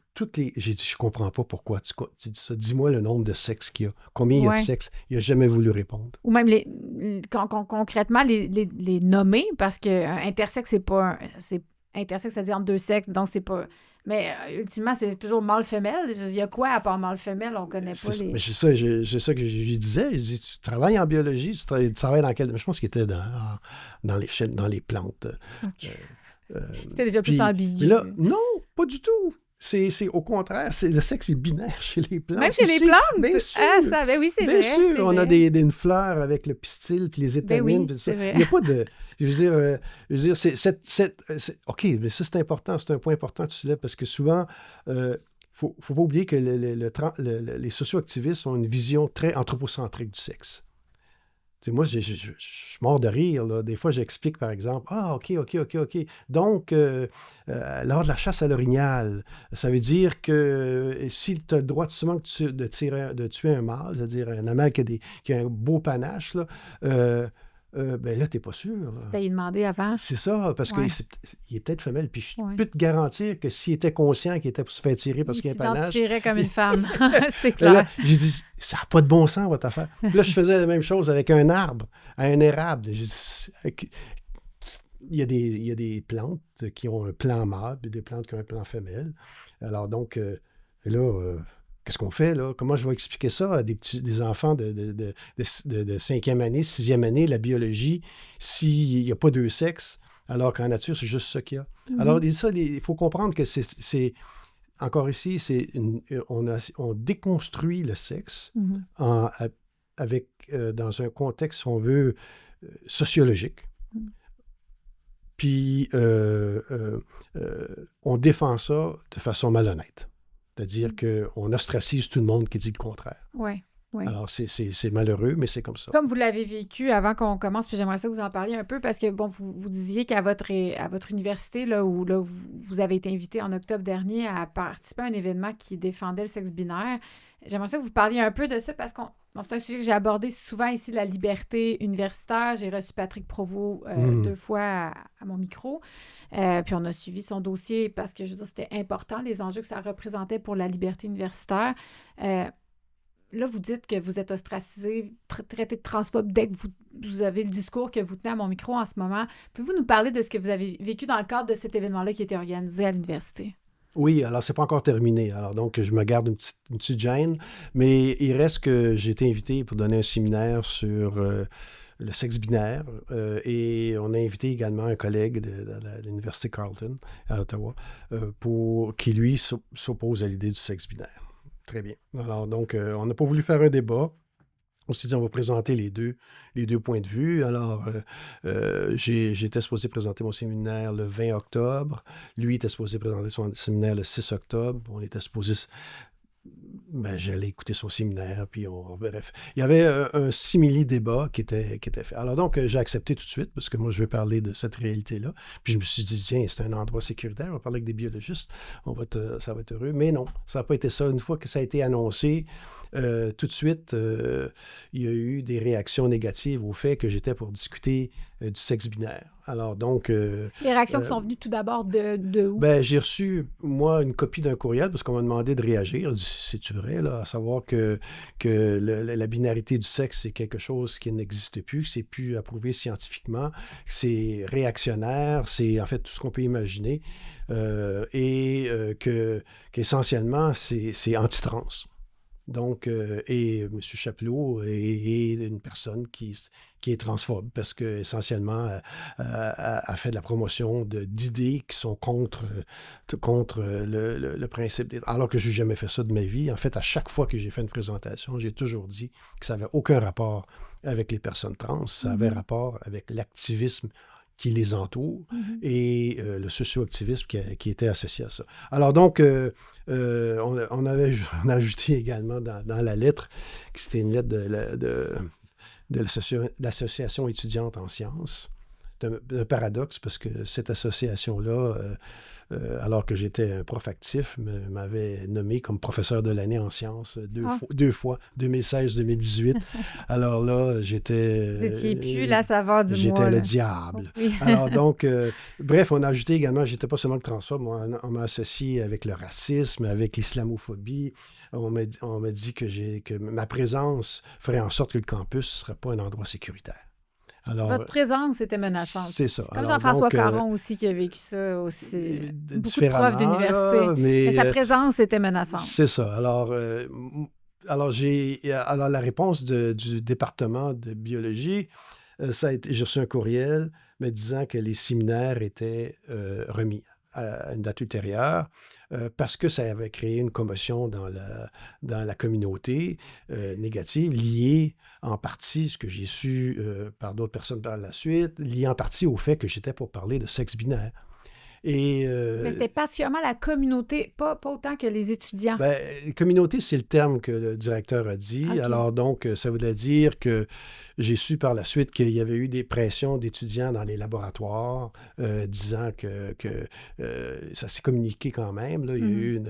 j'ai dit, je comprends pas pourquoi tu dis ça. Dis-moi le nombre de sexes qu'il y a. Combien il y a de sexes? Il n'a jamais voulu répondre. Ou même, concrètement, les nommer, parce que intersexe, c'est pas... intersexe, c'est-à-dire entre deux sexes, donc c'est pas... Mais ultimement, c'est toujours mâle-femelle. Il y a quoi à part mâle-femelle? On connaît pas les... Mais c'est ça que je lui disais. Je dis, tu travailles en biologie, tu travailles dans quel... Je pense qu'il était dans les plantes. Okay. C'était déjà plus ambigu. Là, non, pas du tout. C'est au contraire, le sexe est binaire chez les plantes. Même chez les plantes? Bien sûr. Ah, ça, ben oui, c'est vrai. Bien sûr, on a une fleur avec le pistil puis les étamines. Ben oui, c'est vrai. Il n'y a pas de... Je veux dire, OK, mais ça, c'est important. C'est un point important que tu soulèves parce que souvent, faut pas oublier que les socio-activistes ont une vision très anthropocentrique du sexe. T'sais, moi, je suis mort de rire. Là. Des fois, j'explique, par exemple, « Ah, OK. Donc, lors de la chasse à l'orignal, ça veut dire que si tu as le droit seulement de tuer un mâle, c'est-à-dire un animal qui a un beau panache, là, ben là, tu n'es pas sûr. Tu as demandé avant. C'est ça, parce qu'il est peut-être femelle. Puis je peux te garantir que s'il était conscient qu'il était pour se faire tirer parce qu'il y a un panache... Il s'identifierait comme une femme. C'est clair. Là, j'ai dit, ça n'a pas de bon sens, votre affaire. Puis là, je faisais la même chose avec un arbre, un érable. il y a des plantes qui ont un plant mâle et des plantes qui ont un plant femelle. Alors donc, qu'est-ce qu'on fait là? Comment je vais expliquer ça à des enfants de 5e année, 6e année, la biologie, s'il n'y a pas deux sexes, alors qu'en nature, c'est juste ça qu'il y a. Alors, il faut comprendre que c'est encore ici, on déconstruit le sexe dans un contexte, si on veut, sociologique. Puis, on défend ça de façon malhonnête. C'est-à-dire qu'on ostracise tout le monde qui dit le contraire. Oui. Alors, c'est malheureux, mais c'est comme ça. Comme vous l'avez vécu avant qu'on commence, puis j'aimerais ça que vous en parliez un peu, parce que, bon, vous disiez qu'à votre université, là, où vous avez été invité en octobre dernier à participer à un événement qui défendait le sexe binaire. J'aimerais ça que vous parliez un peu de ça, parce que c'est un sujet que j'ai abordé souvent ici, la liberté universitaire. J'ai reçu Patrick Provost 2 fois à mon micro. Puis on a suivi son dossier parce que, je veux dire, c'était important, les enjeux que ça représentait pour la liberté universitaire. Là, vous dites que vous êtes ostracisé, traité de transphobe dès que vous avez le discours que vous tenez à mon micro en ce moment. Pouvez-vous nous parler de ce que vous avez vécu dans le cadre de cet événement-là qui a été organisé à l'université? Oui, alors c'est pas encore terminé. Alors donc, je me garde une petite gêne, mais il reste que j'ai été invité pour donner un séminaire sur le sexe binaire et on a invité également un collègue de l'Université Carleton à Ottawa qui, lui, s'oppose à l'idée du sexe binaire. Très bien. Alors donc, on n'a pas voulu faire un débat. On s'est dit, on va présenter les deux points de vue. Alors, j'étais supposé présenter mon séminaire le 20 octobre. Lui était supposé présenter son séminaire le 6 octobre. On était supposé... j'allais écouter son séminaire, puis bref. Il y avait un simili-débat qui était fait. Alors donc, j'ai accepté tout de suite, parce que moi, je veux parler de cette réalité-là. Puis je me suis dit, tiens, c'est un endroit sécuritaire, on va parler avec des biologistes, ça va être heureux. Mais non, ça n'a pas été ça. Une fois que ça a été annoncé, tout de suite, il y a eu des réactions négatives au fait que j'étais pour discuter du sexe binaire. Alors donc... les réactions qui sont venues tout d'abord de où? J'ai reçu, moi, une copie d'un courriel parce qu'on m'a demandé de réagir. C'est-tu vrai, là, à savoir que la binarité du sexe, c'est quelque chose qui n'existe plus, que c'est plus approuvé scientifiquement, que c'est réactionnaire, c'est en fait tout ce qu'on peut imaginer, qu'essentiellement, c'est anti-trans. Donc, et M. Chapelot est une personne qui est transphobe parce qu'essentiellement, a fait de la promotion d'idées qui sont contre le principe. Alors que je n'ai jamais fait ça de ma vie. En fait, à chaque fois que j'ai fait une présentation, j'ai toujours dit que ça n'avait aucun rapport avec les personnes trans. Ça avait rapport avec l'activisme qui les entoure et le socio-activisme qui était associé à ça. Alors donc, on a ajouté également dans la lettre, que c'était une lettre de l'association étudiante en sciences. C'est un paradoxe parce que cette association-là, alors que j'étais un prof actif, m'avait nommé comme professeur de l'année en sciences deux fois, 2016-2018. Alors là, j'étais... Vous n'étiez plus la saveur du mois. J'étais le diable. Oui. Alors donc, bref, on a ajouté également, j'étais pas seulement le transphobe, on m'a associé avec le racisme, avec l'islamophobie. On m'a dit que ma présence ferait en sorte que le campus ne serait pas un endroit sécuritaire. Alors, votre présence était menaçante. C'est ça. Comme Jean-François Caron aussi, qui a vécu ça aussi. Beaucoup de profs d'université. Mais sa présence était menaçante. C'est ça. Alors la réponse du département de biologie, j'ai reçu un courriel me disant que les séminaires étaient remis à une date ultérieure parce que ça avait créé une commotion dans la communauté négative, liée en partie, ce que j'ai su par d'autres personnes par la suite, liée en partie au fait que j'étais pour parler de sexe binaire. Mais c'était particulièrement la communauté, pas autant que les étudiants. Communauté, c'est le terme que le directeur a dit. Okay. Alors donc, ça voulait dire que j'ai su par la suite qu'il y avait eu des pressions d'étudiants dans les laboratoires disant que ça s'est communiqué quand même. Là. Il y a eu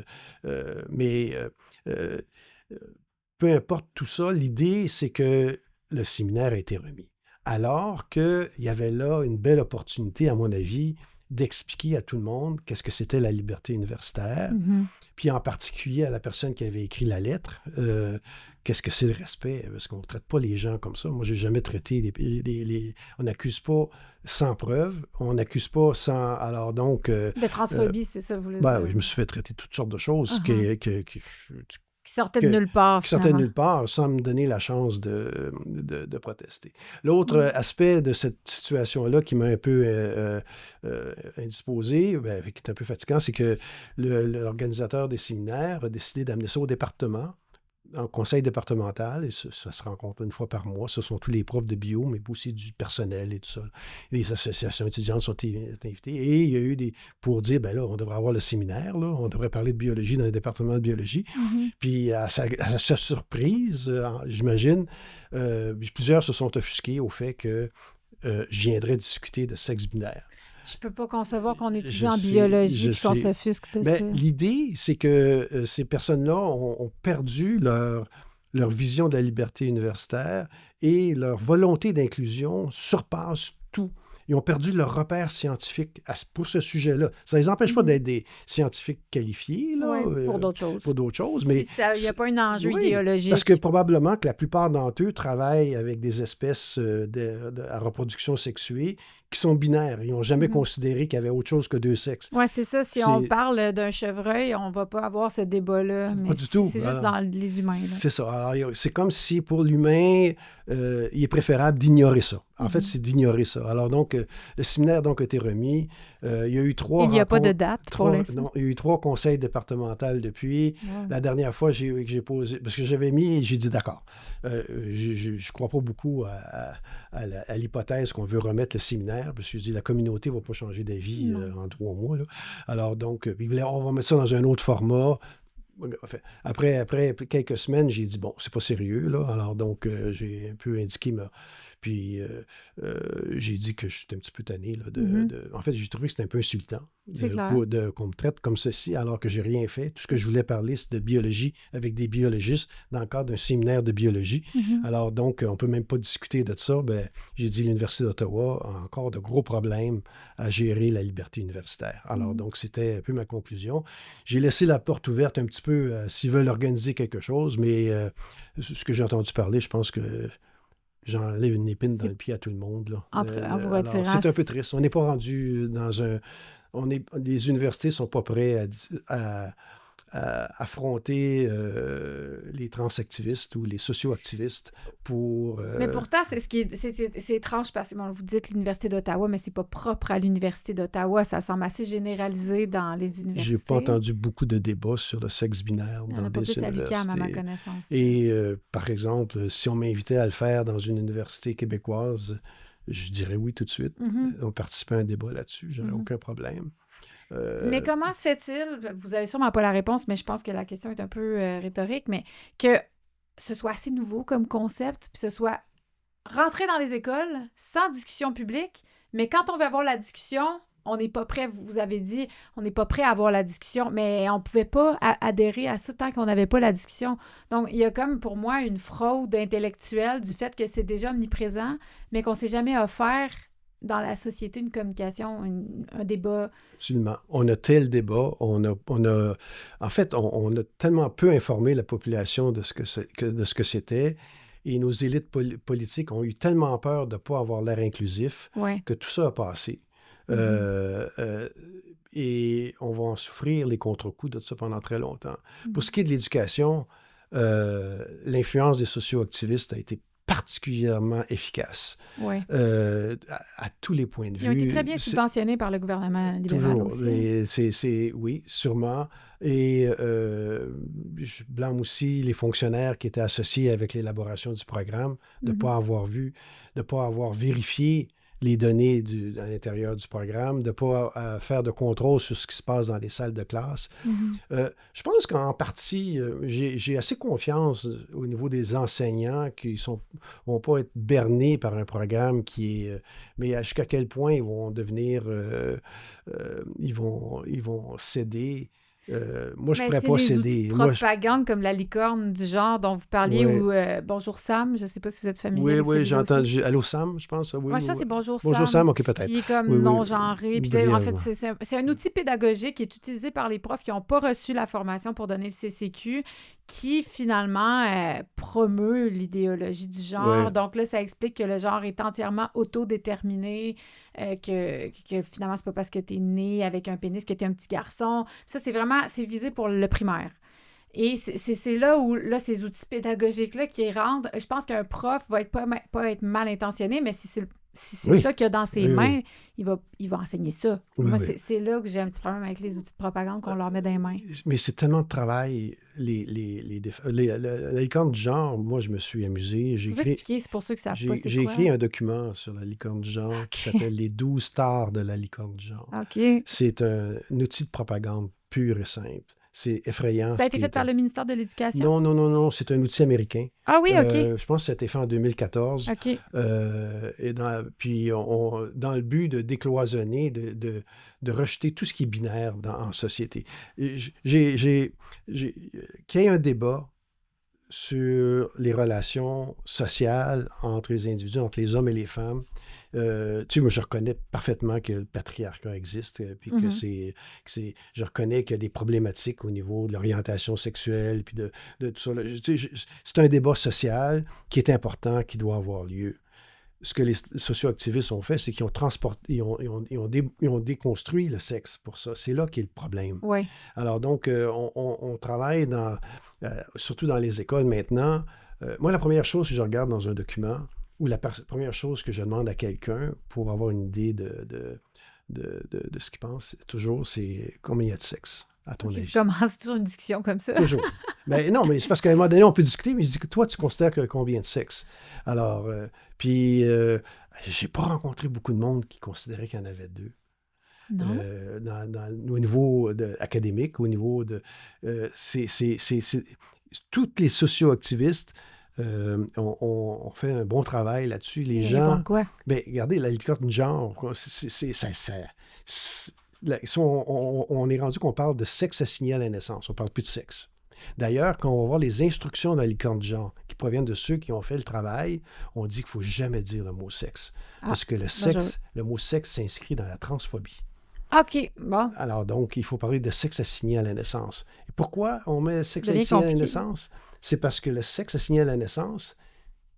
peu importe tout ça, l'idée, c'est que le séminaire a été remis. Alors qu'il y avait là une belle opportunité, à mon avis, d'expliquer à tout le monde qu'est-ce que c'était la liberté universitaire, puis en particulier à la personne qui avait écrit la lettre. Qu'est-ce que c'est le respect? Parce qu'on ne traite pas les gens comme ça. Moi, je n'ai jamais traité on n'accuse pas sans preuve, on n'accuse pas sans... Alors donc... de transphobie, c'est ça, vous voulez dire? Oui, je me suis fait traiter toutes sortes de choses qui sortaient de nulle part, qui sortaient de nulle part, sans me donner la chance de protester. L'autre aspect de cette situation-là qui m'a un peu indisposé, qui est un peu fatigant, c'est que l'organisateur des séminaires a décidé d'amener ça au département, en conseil départemental, et ça se rencontre une fois par mois. Ce sont tous les profs de bio, mais aussi du personnel et tout ça. Les associations étudiantes sont invitées. Et il y a eu pour dire, là, on devrait avoir le séminaire, là, on devrait parler de biologie dans le département de biologie. Puis à sa surprise, j'imagine, plusieurs se sont offusqués au fait que je viendrais discuter de sexe binaire. Je peux pas concevoir qu'on étudie en biologie et qu'on s'offusque de ça. L'idée, c'est que ces personnes-là ont perdu leur vision de la liberté universitaire et leur volonté d'inclusion surpasse tout. Ils ont perdu leur repère scientifique pour ce sujet-là. Ça ne les empêche pas d'être des scientifiques qualifiés. Là, pour d'autres choses. Pour d'autres choses, mais... Il n'y a pas un enjeu idéologique. Parce que probablement que la plupart d'entre eux travaillent avec des espèces à reproduction sexuée qui sont binaires. Ils n'ont jamais considéré qu'il y avait autre chose que deux sexes. Oui, c'est ça. Si on parle d'un chevreuil, on ne va pas avoir ce débat-là. Mais pas du tout. C'est juste dans les humains. Là. C'est ça. Alors, c'est comme si pour l'humain, il est préférable d'ignorer ça. En fait, c'est d'ignorer ça. Alors donc, le séminaire a été remis. Il y a eu Il n'y a pas de date pour l'instant. Non, il y a eu 3 conseils départementaux depuis. La dernière fois, j'ai posé... Parce que j'avais mis... J'ai dit d'accord. Je ne crois pas beaucoup à l'hypothèse qu'on veut remettre le séminaire. Parce que je dis, la communauté ne va pas changer d'avis en 3 mois. Là. Alors donc, on va mettre ça dans un autre format. Après quelques semaines, j'ai dit, bon, c'est pas sérieux, là. Alors donc, j'ai un peu indiqué Puis, j'ai dit que j'étais un petit peu tanné. Là, En fait, j'ai trouvé que c'était un peu insultant qu'on me traite comme ceci, alors que j'ai rien fait. Tout ce que je voulais parler, c'est de biologie avec des biologistes dans le cadre d'un séminaire de biologie. Alors donc, on ne peut même pas discuter de ça. J'ai dit l'Université d'Ottawa a encore de gros problèmes à gérer la liberté universitaire. Alors donc, c'était un peu ma conclusion. J'ai laissé la porte ouverte un petit peu s'ils veulent organiser quelque chose, mais ce que j'ai entendu parler, je pense que j'enlève une épine dans le pied à tout le monde. Là. C'est un peu triste. On n'est pas rendu dans les universités ne sont pas prêts à affronter les transactivistes ou les socio-activistes pour... Mais pourtant, c'est étrange parce que vous dites l'Université d'Ottawa, mais c'est pas propre à l'Université d'Ottawa. Ça semble assez généralisé dans les universités. J'ai pas entendu beaucoup de débats sur le sexe binaire dans des universités. Il y en a pas plus à l'UQAM, à ma connaissance. Et par exemple, si on m'invitait à le faire dans une université québécoise, je dirais oui tout de suite. On participait à un débat là-dessus, j'aurais aucun problème. Mais comment se fait-il, vous avez sûrement pas la réponse, mais je pense que la question est un peu rhétorique, mais que ce soit assez nouveau comme concept, puis ce soit rentré dans les écoles sans discussion publique, mais quand on veut avoir la discussion, on n'est pas prêt, vous avez dit, on n'est pas prêt à avoir la discussion, mais on ne pouvait pas adhérer à ça tant qu'on n'avait pas la discussion. Donc, il y a comme, pour moi, une fraude intellectuelle du fait que c'est déjà omniprésent, mais qu'on ne s'est jamais offert dans la société une communication, un débat. Absolument. On a tel débat, en fait, on a tellement peu informé la population de ce que c'était, et nos élites politiques ont eu tellement peur de ne pas avoir l'air inclusif que tout ça a passé. Et on va en souffrir les contre-coups de ça pendant très longtemps. Pour ce qui est de l'éducation, l'influence des socio-activistes a été particulièrement efficace à tous les points de vue. Ils ont été très bien subventionnés par le gouvernement libéral aussi. Oui, sûrement. Et je blâme aussi les fonctionnaires qui étaient associés avec l'élaboration du programme de ne pas avoir vérifié les données à l'intérieur du programme, de ne pas faire de contrôle sur ce qui se passe dans les salles de classe. Je pense qu'en partie, j'ai assez confiance au niveau des enseignants qui ne vont pas être bernés par un programme qui est... mais jusqu'à quel point ils vont devenir... ils vont céder moi, je Mais pourrais c'est pas les céder. outils de Moi, propagande comme la licorne du genre dont vous parliez ouais. ou Bonjour Sam, je ne sais pas si vous êtes familier avec Oui, j'ai celui-là aussi. entendu. Allô, Sam, je pense. Oui, Moi, je oui, pense que oui. c'est Bonjour Bonjour, Sam, Sam, OK, peut-être. qui est comme Oui, oui, non-genré. Puis là, en fait, brièvement. c'est un outil pédagogique qui est utilisé par les profs qui n'ont pas reçu la formation pour donner le CCQ, qui finalement promeut l'idéologie du genre. Oui, Donc là, ça explique que le genre est entièrement autodéterminé, que finalement, c'est pas parce que tu es né avec un pénis que tu es un petit garçon. Ça, c'est visé pour le primaire. Et c'est là où ces outils pédagogiques-là qui rendent. Je pense qu'un prof va pas être mal intentionné, mais si c'est oui, ça qu'il a dans ses oui, mains, oui, il va enseigner ça. oui, Moi, oui. c'est là que j'ai un petit problème avec les outils de propagande qu'on leur met dans les mains. Mais c'est tellement de travail, la licorne du genre. Moi, je me suis amusé. Vous expliquez, c'est pour ceux qui ne savent pas c'est J'ai quoi. écrit un document sur la licorne du genre qui OK. s'appelle Les 12 stars de la licorne du genre. OK. C'est un outil de propagande pur et simple. C'est effrayant. Ça a ce été qui fait est par le ministère de l'Éducation? Non, c'est un outil américain. Ah oui, OK. Je pense que ça a été fait en 2014. OK. Et puis, dans le but de décloisonner, de rejeter tout ce qui est binaire en société. Qu'il y ait un débat sur les relations sociales entre les individus, entre les hommes et les femmes. Tu sais, moi, je reconnais parfaitement que le patriarcat existe, puis que je reconnais qu'il y a des problématiques au niveau de l'orientation sexuelle, puis de tout ça. Là. Tu sais, c'est un débat social qui est important, qui doit avoir lieu. Ce que les socio-activistes ont fait, c'est qu'ils ont transporté, ils ont déconstruit le sexe pour ça. C'est là qu'est le problème. Oui. Alors donc, on travaille surtout dans les écoles maintenant. Moi, la première chose que je regarde dans un document, ou la première chose que je demande à quelqu'un pour avoir une idée de ce qu'il pense, toujours, c'est combien il y a de sexe, à ton avis? Vous commencez toujours une discussion comme ça. Toujours. Mais non, mais c'est parce qu'à un moment donné, on peut discuter, mais je dis que toi, tu considères que combien de sexe? Alors, puis, j'ai pas rencontré beaucoup de monde qui considérait qu'il y en avait 2. Non. Au niveau académique, au niveau de... tous les socio-activistes ont fait un bon travail là-dessus. Les Ils gens... répondent quoi? Bien, regardez, la licorne de genre, on est rendu qu'on parle de sexe assigné à la naissance. On ne parle plus de sexe. D'ailleurs, quand on va voir les instructions de la licorne de genre qui proviennent de ceux qui ont fait le travail, on dit qu'il ne faut jamais dire le mot sexe. Parce que le mot sexe s'inscrit dans la transphobie. OK, bon. Alors donc, il faut parler de sexe assigné à la naissance. Et pourquoi on met sexe assigné à la naissance? C'est parce que le sexe assigné à la naissance,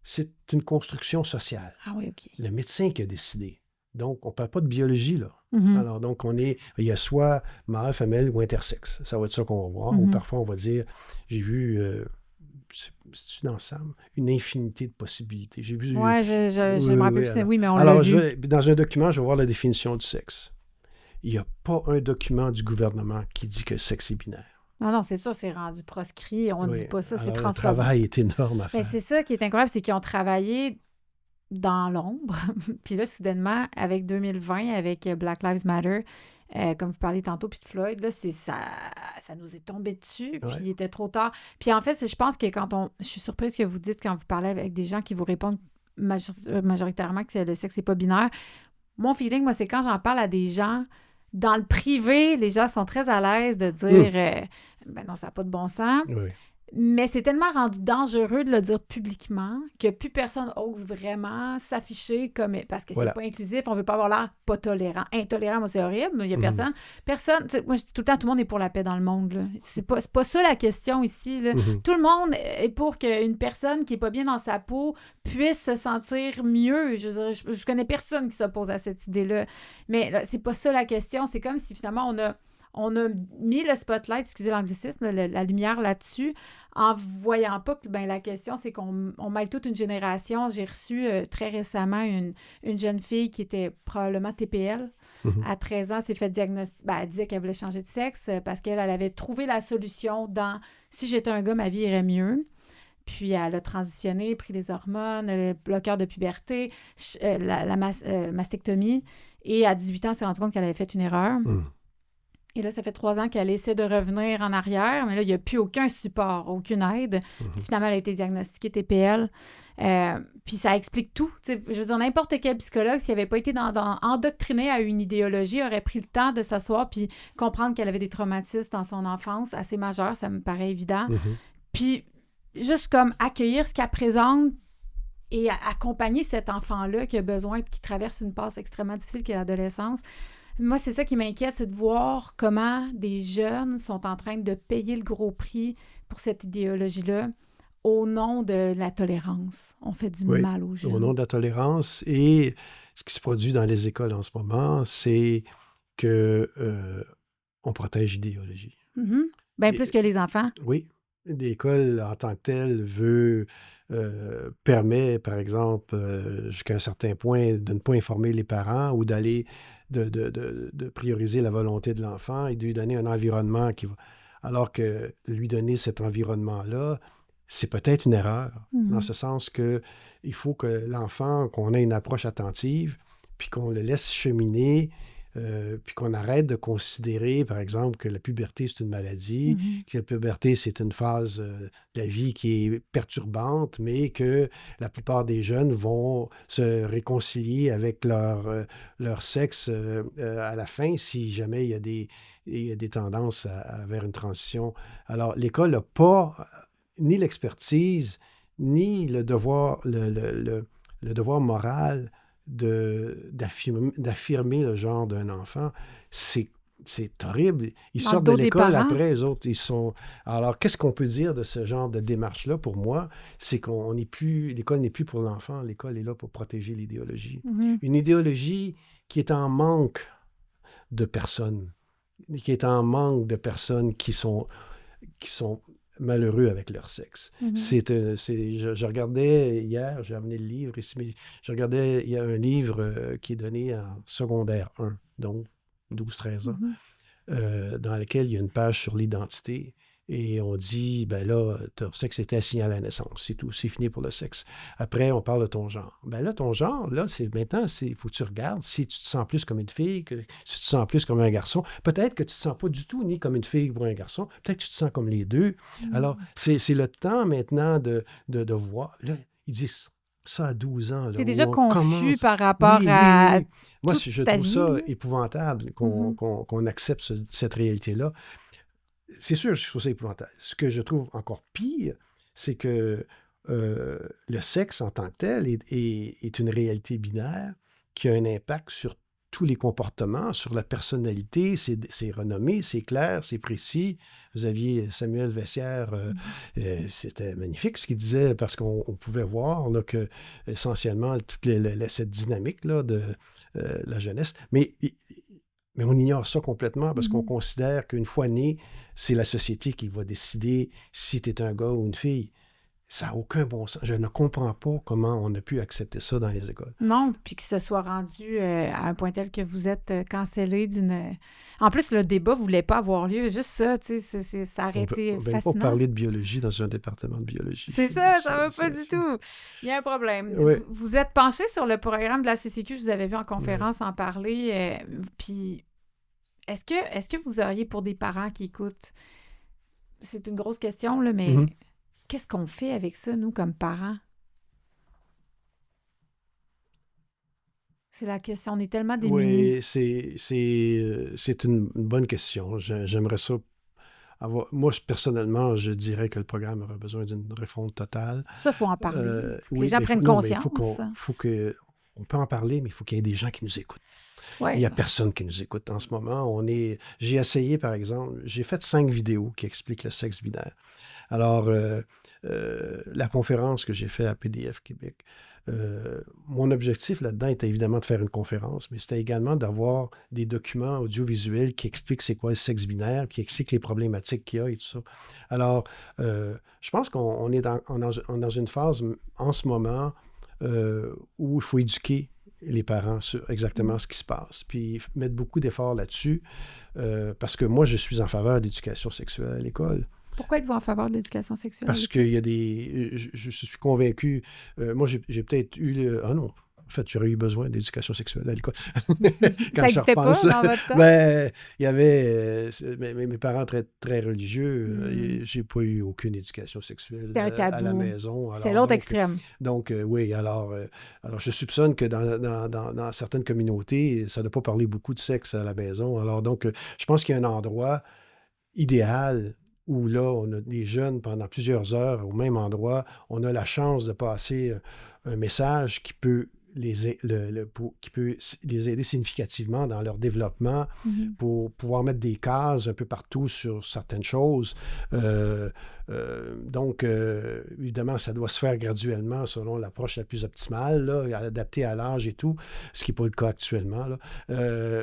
c'est une construction sociale. Ah oui, OK. Le médecin qui a décidé. Donc, on ne parle pas de biologie, là. Mm-hmm. Alors, donc, il y a soit mâle, femelle ou intersexe. Ça va être ça qu'on va voir. Ou parfois, on va dire, j'ai vu, c'est-tu dans Sam? Une infinité de possibilités. J'ai vu... Oui, je me rappelle plus. Oui, mais on l'a alors, vu. dans un document, je vais voir la définition du sexe. Il n'y a pas un document du gouvernement qui dit que le sexe est binaire. Non, c'est sûr, c'est rendu proscrit. On ne dit pas ça, c'est transphobique. Le transphobique. travail est énorme à faire. Mais c'est ça qui est incroyable, c'est qu'ils ont travaillé dans l'ombre. Puis là, soudainement, avec 2020, avec Black Lives Matter, comme vous parliez tantôt, puis de Floyd, là, ça nous est tombé dessus, puis il était trop tard. Puis en fait, je pense que je suis surprise que vous dites quand vous parlez avec des gens qui vous répondent majoritairement que le sexe n'est pas binaire. Mon feeling, moi, c'est quand j'en parle à des gens, dans le privé, les gens sont très à l'aise de dire ben non, ça n'a pas de bon sens. Oui. Mais c'est tellement rendu dangereux de le dire publiquement que plus personne ose vraiment s'afficher comme... Parce que c'est pas inclusif, on veut pas avoir l'air pas tolérant. Intolérant, moi, c'est horrible, mais il y a personne. Personne... Moi, je dis tout le temps, tout le monde est pour la paix dans le monde. Là. C'est pas ça la question ici. Là. Tout le monde est pour qu'une personne qui est pas bien dans sa peau puisse se sentir mieux. Je connais personne qui s'oppose à cette idée-là. Mais là, c'est pas ça la question. C'est comme si, finalement, on a mis le spotlight, excusez l'anglicisme, la lumière là-dessus, en voyant pas que la question, c'est qu'on mêle toute une génération. J'ai reçu très récemment une jeune fille qui était probablement TPL. À 13 ans, s'est fait diagnostiquer. Elle disait qu'elle voulait changer de sexe parce qu'elle avait trouvé la solution dans « si j'étais un gars, ma vie irait mieux ». Puis elle a transitionné, pris des hormones, le bloqueur de puberté, la mastectomie. Et à 18 ans, elle s'est rendue compte qu'elle avait fait une erreur. Et là, ça fait 3 ans qu'elle essaie de revenir en arrière, mais là, il n'y a plus aucun support, aucune aide. Puis finalement, elle a été diagnostiquée TPL. Puis ça explique tout. T'sais, je veux dire, n'importe quel psychologue, s'il n'avait pas été endoctriné à une idéologie, aurait pris le temps de s'asseoir puis comprendre qu'elle avait des traumatismes dans son enfance assez majeurs, ça me paraît évident. Puis juste comme accueillir ce qu'elle présente et accompagner cet enfant-là qui a besoin, qui traverse une passe extrêmement difficile qui est l'adolescence. Moi, c'est ça qui m'inquiète, c'est de voir comment des jeunes sont en train de payer le gros prix pour cette idéologie-là au nom de la tolérance. On fait du mal aux jeunes. Au nom de la tolérance. Et ce qui se produit dans les écoles en ce moment, c'est que on protège l'idéologie. Bien plus que les enfants. Oui. L'école en tant que telle permet, par exemple, jusqu'à un certain point, de ne pas informer les parents ou d'aller, de prioriser la volonté de l'enfant et de lui donner un environnement qui va... Alors que de lui donner cet environnement-là, c'est peut-être une erreur, dans ce sens que il faut que l'enfant, qu'on ait une approche attentive, puis qu'on le laisse cheminer, puis qu'on arrête de considérer, par exemple, que la puberté, c'est une maladie, que la puberté, c'est une phase de la vie qui est perturbante, mais que la plupart des jeunes vont se réconcilier avec leur sexe à la fin, si jamais il y a des tendances vers une transition. Alors, l'école n'a pas ni l'expertise, ni le devoir, le devoir moral d'affirmer le genre d'un enfant. C'est horrible. Ils sortent de l'école après, eux autres, ils sont... Alors, qu'est-ce qu'on peut dire de ce genre de démarche-là, pour moi? C'est qu'on n'est plus... L'école n'est plus pour l'enfant, l'école est là pour protéger l'idéologie. Une idéologie qui est en manque de personnes, qui est en manque de personnes qui sont malheureux avec leur sexe. Je regardais hier, j'ai amené le livre ici, mais je regardais, il y a un livre qui est donné en secondaire 1, donc 12-13 ans, dans lequel il y a une page sur l'identité. Et on dit, ben là, ton sexe était assigné à la naissance, c'est tout, c'est fini pour le sexe. Après, on parle de ton genre. Ben là, ton genre, là, maintenant, il faut que tu regardes si tu te sens plus comme une fille, si tu te sens plus comme un garçon. Peut-être que tu te sens pas du tout ni comme une fille ou un garçon. Peut-être que tu te sens comme les deux. Alors, c'est le temps maintenant de voir. Là, ils disent ça à 12 ans. Tu es déjà confus par rapport à... Oui. Moi, je trouve ça épouvantable qu'on accepte cette réalité-là. C'est sûr, je trouve ça épouvantable. Ce que je trouve encore pire, c'est que le sexe en tant que tel est une réalité binaire qui a un impact sur tous les comportements, sur la personnalité. C'est renommé, c'est clair, c'est précis. Vous aviez Samuel Vessière, c'était magnifique ce qu'il disait, parce qu'on pouvait voir là, que, essentiellement, toute cette dynamique-là de la jeunesse. Mais on ignore ça complètement parce qu'on considère qu'une fois né, c'est la société qui va décider si tu es un gars ou une fille. Ça n'a aucun bon sens. Je ne comprends pas comment on a pu accepter ça dans les écoles. Non, puis que ce soit rendu à un point tel que vous êtes cancellé d'une... En plus, le débat ne voulait pas avoir lieu. Juste ça, tu sais, ça aurait été fascinant. On ne peut pas parler de biologie dans un département de biologie. C'est ça ne va pas du tout. Il y a un problème. Oui. Vous êtes penché sur le programme de la CCQ, je vous avais vu en conférence en parler, puis... Est-ce que vous auriez, pour des parents qui écoutent, c'est une grosse question, là, mais qu'est-ce qu'on fait avec ça, nous, comme parents? C'est la question, on est tellement démunis. Oui, c'est une bonne question. J'aimerais ça avoir... Moi, personnellement, je dirais que le programme aurait besoin d'une refonte totale. Ça, il faut en parler. Faut que les gens prennent conscience. On peut en parler, mais il faut qu'il y ait des gens qui nous écoutent. Ouais. Il n'y a personne qui nous écoute en ce moment. J'ai essayé, par exemple, j'ai fait 5 vidéos qui expliquent le sexe binaire. Alors, la conférence que j'ai faite à PDF Québec, mon objectif là-dedans était évidemment de faire une conférence, mais c'était également d'avoir des documents audiovisuels qui expliquent c'est quoi le sexe binaire, qui expliquent les problématiques qu'il y a et tout ça. Alors, je pense qu'on est dans une phase en ce moment où il faut éduquer les parents sur exactement ce qui se passe, puis mettre beaucoup d'efforts là-dessus, parce que moi, je suis en faveur de l'éducation sexuelle à l'école. Pourquoi êtes-vous en faveur de l'éducation sexuelle? Parce qu'il y a des... Je suis convaincu... moi, j'ai peut-être eu... Ah non, En fait, j'aurais eu besoin d'éducation sexuelle à l'école. Ça Quand je n'existait pas repense. dans votre temps? Ben, il y avait mes parents très, très religieux. Et j'ai pas eu aucune éducation sexuelle C'était un à la tabou. maison. C'est Alors, l'autre donc, extrême. donc oui, alors je soupçonne que dans certaines communautés, ça ne doit pas parler beaucoup de sexe à la maison. Alors donc, je pense qu'il y a un endroit idéal où là, on a des jeunes pendant plusieurs heures au même endroit. On a la chance de passer un message qui peut qui peut les aider significativement dans leur développement pour pouvoir mettre des cases un peu partout sur certaines choses. Donc, évidemment, ça doit se faire graduellement selon l'approche la plus optimale, là, adaptée à l'âge et tout, ce qui n'est pas le cas actuellement. Là.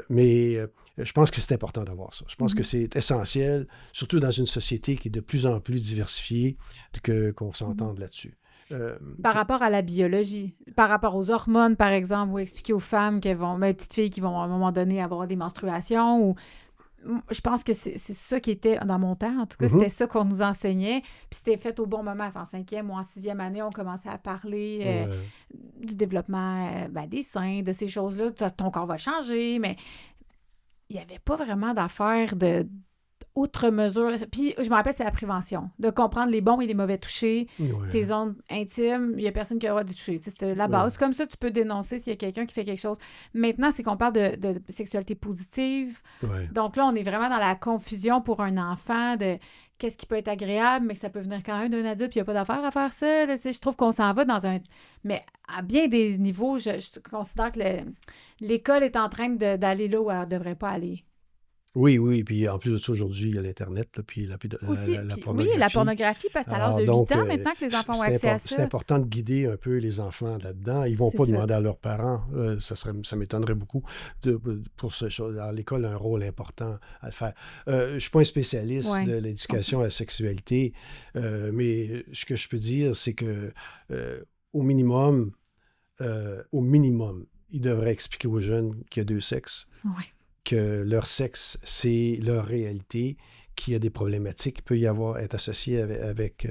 Mais je pense que c'est important d'avoir ça. Je pense que c'est essentiel, surtout dans une société qui est de plus en plus diversifiée, qu'on s'entende là-dessus. Par rapport à la biologie, par rapport aux hormones, par exemple, ou expliquer aux femmes qu'elles vont, mes petites filles qui vont à un moment donné avoir des menstruations, ou je pense que c'est ça qui était dans mon temps, en tout cas, c'était ça qu'on nous enseignait, puis c'était fait au bon moment, en 5e ou en 6e année, on commençait à parler du développement des seins, de ces choses-là, ton corps va changer, mais il n'y avait pas vraiment d'affaires outre mesure. Puis, je me rappelle, c'était la prévention. De comprendre les bons et les mauvais touchés, tes zones intimes, il n'y a personne qui a le droit d'y toucher. C'était la base. Comme ça, tu peux dénoncer s'il y a quelqu'un qui fait quelque chose. Maintenant, c'est qu'on parle de sexualité positive. Donc là, on est vraiment dans la confusion pour un enfant de qu'est-ce qui peut être agréable, mais que ça peut venir quand même d'un adulte, puis il n'y a pas d'affaire à faire ça. Là, je trouve qu'on s'en va dans un... Mais à bien des niveaux, je considère que l'école est en train d'aller là où elle ne devrait pas aller. Oui, puis en plus de ça, aujourd'hui, il y a l'Internet, là, puis la pornographie. Oui, la pornogragie, parce que c'est à l'âge de 8 ans maintenant que les enfants ont accès à ça. C'est important de guider un peu les enfants là-dedans. Ils ne vont pas demander à leurs parents. Ça m'étonnerait beaucoup pour ce chose. Alors, l'école a un rôle important à le faire. Je ne suis pas un spécialiste de l'éducation à la sexualité, mais ce que je peux dire, c'est que au minimum, ils devraient expliquer aux jeunes qu'il y a deux sexes. Oui. Que leur sexe, c'est leur réalité, qu'il y a des problématiques qui peuvent être associées avec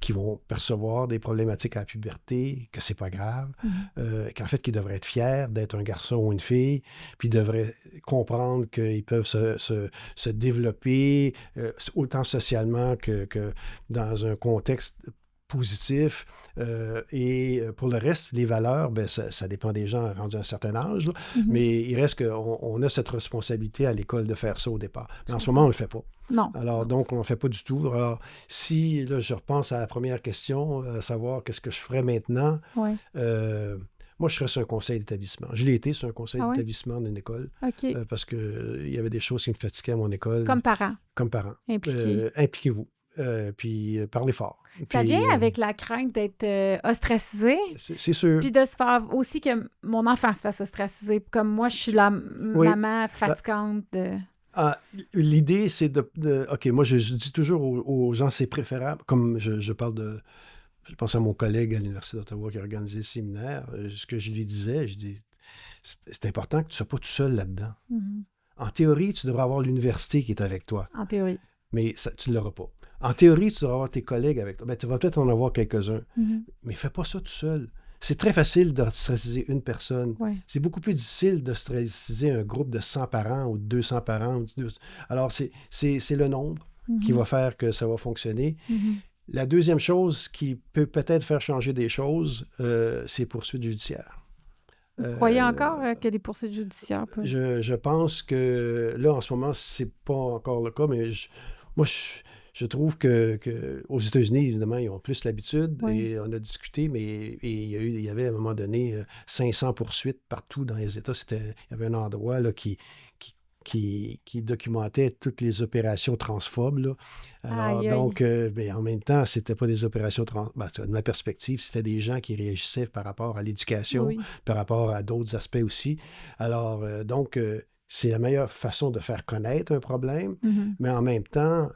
qui vont percevoir des problématiques à la puberté, que c'est pas grave, qu'en fait, qu'ils devraient être fiers d'être un garçon ou une fille, puis ils devraient comprendre qu'ils peuvent se développer autant socialement que dans un contexte positif. Et pour le reste, les valeurs, ça dépend des gens rendus à un certain âge, là, mais il reste qu'on a cette responsabilité à l'école de faire ça au départ. Mais en ce moment, on ne le fait pas. Non. Alors, donc, on ne le fait pas du tout. Alors, si, là, je repense à la première question, à savoir qu'est-ce que je ferais maintenant, moi, je serais sur un conseil d'établissement. Je l'ai été sur un conseil d'établissement d'une école parce qu'il y avait des choses qui me fatiguaient à mon école. Comme parent. Impliquez-vous. Puis parler fort. Ça vient avec la crainte d'être ostracisé. C'est sûr. Puis de se faire aussi que mon enfant se fasse ostraciser. Comme moi, je suis la maman fatigante. L'idée, c'est OK, moi, je dis toujours aux gens, c'est préférable. Comme je parle de... Je pense à mon collègue à l'Université d'Ottawa qui a organisé le séminaire. Ce que je lui disais, je dis, c'est important que tu ne sois pas tout seul là-dedans. En théorie, tu devrais avoir l'université qui est avec toi. En théorie. Mais tu ne l'auras pas. En théorie, tu devras avoir tes collègues avec toi. Tu vas peut-être en avoir quelques-uns. Mais fais pas ça tout seul. C'est très facile de ostraciser une personne. C'est beaucoup plus difficile d'ostraciser un groupe de 100 parents ou de 200 parents. Alors, c'est le nombre qui va faire que ça va fonctionner. La deuxième chose qui peut peut-être faire changer des choses, c'est les poursuites judiciaires. Vous croyez encore qu'il y a des poursuites judiciaires? Je pense que là, en ce moment, c'est pas encore le cas, mais moi, je trouve que aux États-Unis, évidemment, ils ont plus l'habitude et on a discuté, mais il y avait à un moment donné 500 poursuites partout dans les États. Il y avait un endroit là, qui documentait toutes les opérations transphobes. Là. Alors, donc, mais en même temps, c'était pas des opérations de ma perspective, c'était des gens qui réagissaient par rapport à l'éducation, par rapport à d'autres aspects aussi. Alors, donc, c'est la meilleure façon de faire connaître un problème, mais en même temps,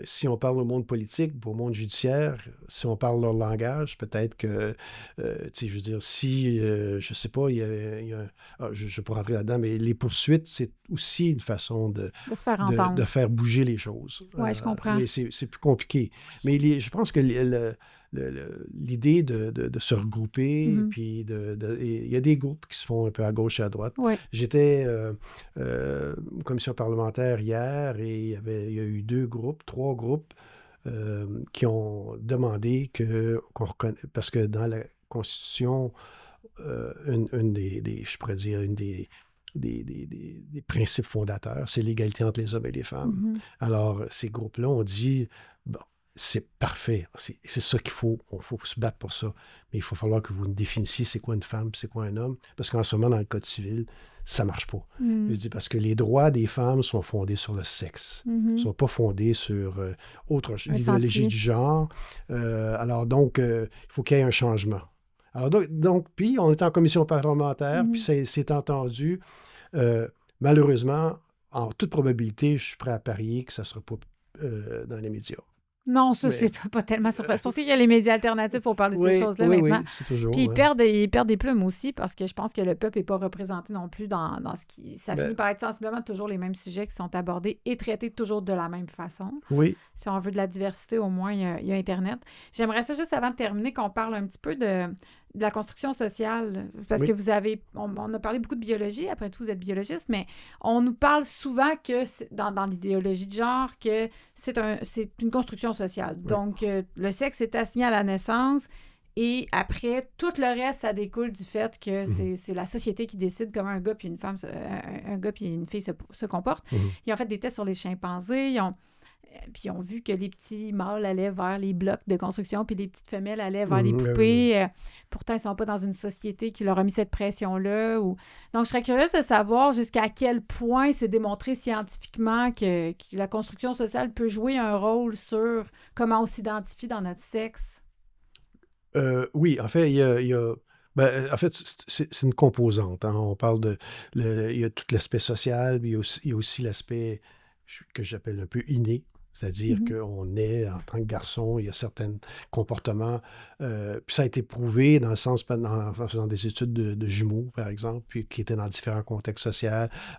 si on parle au monde politique, au monde judiciaire, si on parle leur langage, peut-être que, je veux dire, si, je sais pas, je ne vais pas rentrer là-dedans, mais les poursuites, c'est aussi une façon de se faire entendre. De faire bouger les choses. Oui, je comprends. Mais c'est plus compliqué. Mais je pense que l'idée de se regrouper, puis il y a des groupes qui se font un peu à gauche et à droite. Ouais. J'étais commission parlementaire hier et il y a eu 3 groupes qui ont demandé qu'on reconnaisse, parce que dans la Constitution, une je pourrais dire, une des principes fondateurs, c'est l'égalité entre les hommes et les femmes. Alors, ces groupes-là ont dit, bon, c'est parfait, c'est ça qu'il faut, il faut se battre pour ça, mais il faut falloir que vous définissiez c'est quoi une femme, c'est quoi un homme, parce qu'en ce moment, dans le Code civil, ça ne marche pas. Je dis parce que les droits des femmes sont fondés sur le sexe, ne sont pas fondés sur l'idéologie du genre. Alors donc, il faut qu'il y ait un changement. Alors donc, puis on est en commission parlementaire, puis c'est entendu. Malheureusement, en toute probabilité, je suis prêt à parier que ça ne sera pas dans les médias. Non, ça, c'est pas tellement surprenant. C'est pour ça qu'il y a les médias alternatifs pour parler de ces choses-là maintenant. Oui, c'est toujours. Puis ils perdent des plumes aussi parce que je pense que le peuple n'est pas représenté non plus dans ce qui... Ça finit par être sensiblement toujours les mêmes sujets qui sont abordés et traités toujours de la même façon. Oui. Si on veut de la diversité, au moins, il y a Internet. J'aimerais ça juste avant de terminer qu'on parle un petit peu de la construction sociale, parce que vous avez... On a parlé beaucoup de biologie, après tout, vous êtes biologiste, mais on nous parle souvent que, dans l'idéologie de genre, que c'est une construction sociale. Oui. Donc, le sexe est assigné à la naissance, et après, tout le reste, ça découle du fait que c'est la société qui décide comment un gars puis une femme, un gars puis une fille se comportent. Ils ont fait des tests sur les chimpanzés, puis ils ont vu que les petits mâles allaient vers les blocs de construction, puis les petites femelles allaient vers les poupées. Pourtant, ils ne sont pas dans une société qui leur a mis cette pression-là. Donc, je serais curieuse de savoir jusqu'à quel point c'est démontré scientifiquement que la construction sociale peut jouer un rôle sur comment on s'identifie dans notre sexe. Oui, en fait, il y a en fait, c'est une composante. Hein. On parle il y a tout l'aspect social, mais il y a aussi l'aspect que j'appelle un peu inné. C'est-à-dire qu'on est, en tant que garçon, il y a certains comportements. Puis ça a été prouvé dans le sens, en faisant des études de jumeaux, par exemple, puis qui étaient dans différents contextes sociaux.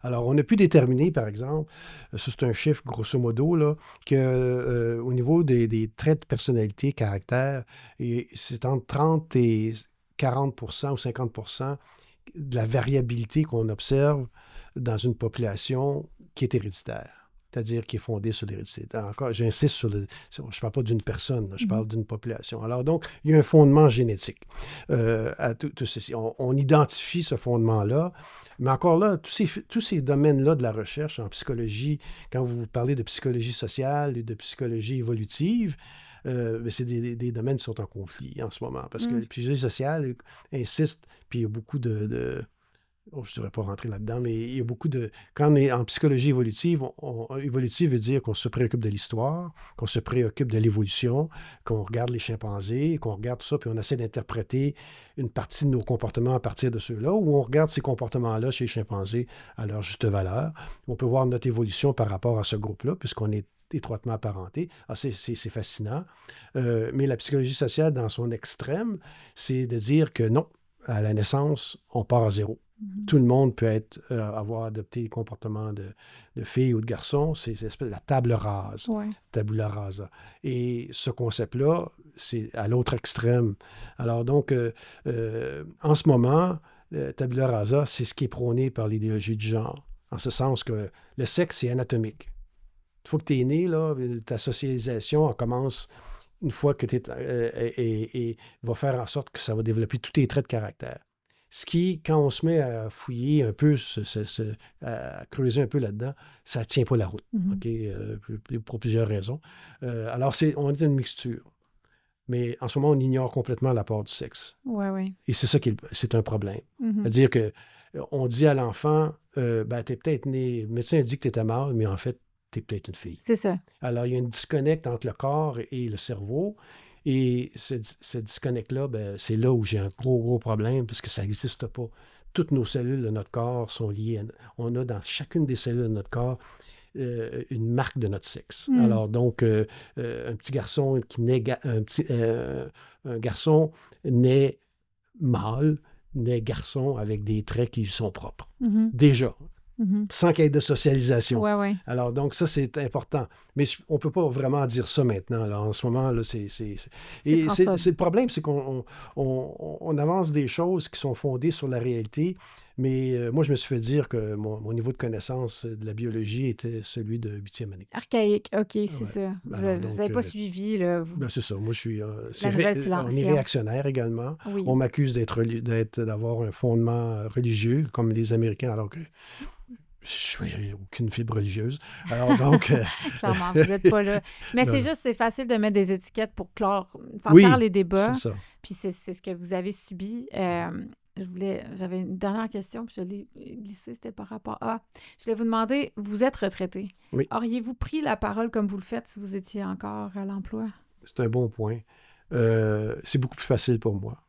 Alors, on a pu déterminer, par exemple, ça c'est un chiffre grosso modo, là, qu'au niveau des traits de personnalité, caractère, c'est entre 30 et 40% ou 50% de la variabilité qu'on observe dans une population qui est héréditaire. C'est-à-dire qui est fondée sur l'hérédité. Encore, j'insiste sur je ne parle pas d'une personne, là, je parle d'une population. Alors donc, il y a un fondement génétique à tout ceci. On identifie ce fondement-là, mais encore là, tous ces domaines-là de la recherche en psychologie, quand vous parlez de psychologie sociale et de psychologie évolutive, c'est des domaines qui sont en conflit en ce moment, parce que la psychologie sociale insiste, puis il y a beaucoup je ne devrais pas rentrer là-dedans, mais il y a beaucoup de... Quand on est en psychologie évolutive, évolutive veut dire qu'on se préoccupe de l'histoire, qu'on se préoccupe de l'évolution, qu'on regarde les chimpanzés, qu'on regarde tout ça, puis on essaie d'interpréter une partie de nos comportements à partir de ceux-là, ou on regarde ces comportements-là chez les chimpanzés à leur juste valeur. On peut voir notre évolution par rapport à ce groupe-là, puisqu'on est étroitement apparentés. C'est fascinant. Mais la psychologie sociale, dans son extrême, c'est de dire que non, à la naissance, on part à zéro. Tout le monde peut avoir adopté des comportements de filles ou de garçons. C'est l'espèce de la table rase, tabula rasa. Et ce concept-là, c'est à l'autre extrême. Alors donc, en ce moment, tabula rasa, c'est ce qui est prôné par l'idéologie du genre, en ce sens que le sexe, c'est anatomique. Une fois que tu es né, là, ta socialisation, elle commence une fois que tu es... et va faire en sorte que ça va développer tous tes traits de caractère. Ce qui, quand on se met à fouiller un peu, à creuser un peu là-dedans, ça ne tient pas la route, pour plusieurs raisons. Alors, on est une mixture. Mais en ce moment, on ignore complètement l'apport du sexe. Oui. Et c'est ça c'est un problème. C'est-à-dire qu'on dit à l'enfant, tu es peut-être né, le médecin dit que tu étais mâle, mais en fait, tu es peut-être une fille. C'est ça. Alors, il y a une disconnecte entre le corps et le cerveau. Et ce disconnect-là, c'est là où j'ai un gros problème, parce que ça n'existe pas. Toutes nos cellules de notre corps sont liées. On a dans chacune des cellules de notre corps une marque de notre sexe. Alors donc, un petit garçon qui naît... un garçon naît mâle, naît garçon avec des traits qui lui sont propres. Déjà. sans qu'il y ait de socialisation. Ouais, ouais. Alors, donc, ça, c'est important. Mais on ne peut pas vraiment dire ça maintenant. Là. En ce moment, là, Et le problème, c'est qu'on avance des choses qui sont fondées sur la réalité. Mais moi, je me suis fait dire que mon niveau de connaissance de la biologie était celui de 8e année. Archaïque, OK, c'est ça. Vous n'avez pas suivi, là. Ben, c'est ça. Moi, je suis... on est réactionnaire également. Oui. On m'accuse d'avoir un fondement religieux, comme les Américains, alors que je n'ai aucune fibre religieuse. Alors, donc... Clairement, vous n'êtes pas là. Mais c'est facile de mettre des étiquettes pour faire taire les débats. C'est ça. Puis c'est ce que vous avez subi. J'avais une dernière question, puis je l'ai glissée, c'était par rapport à... Je voulais vous demander, vous êtes retraité. Oui. Auriez-vous pris la parole comme vous le faites si vous étiez encore à l'emploi? C'est un bon point. C'est beaucoup plus facile pour moi.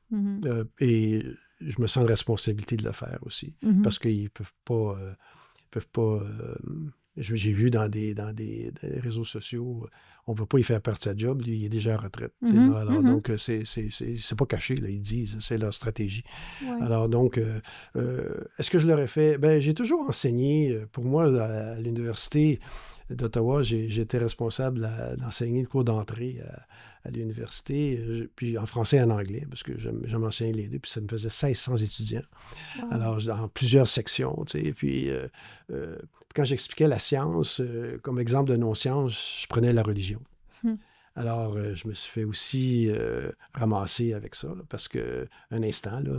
Et je me sens de responsabilité de le faire aussi. Parce qu'ils ne peuvent pas... j'ai vu dans des réseaux sociaux, on ne peut pas y faire perdre sa job, il est déjà en retraite. Alors, donc, c'est pas caché, là, ils disent, c'est leur stratégie. Ouais. Alors, donc, est-ce que je l'aurais fait? Ben, j'ai toujours enseigné. Pour moi, à l'Université d'Ottawa, j'étais responsable d'enseigner le cours d'entrée à l'université, puis en français et en anglais, parce que j'aime enseigner les deux, puis ça me faisait 1600 étudiants. Wow. Alors, dans plusieurs sections, tu sais, puis quand j'expliquais la science, comme exemple de non-science, je prenais la religion. Alors, je me suis fait aussi ramasser avec ça, là, parce qu'un instant, là,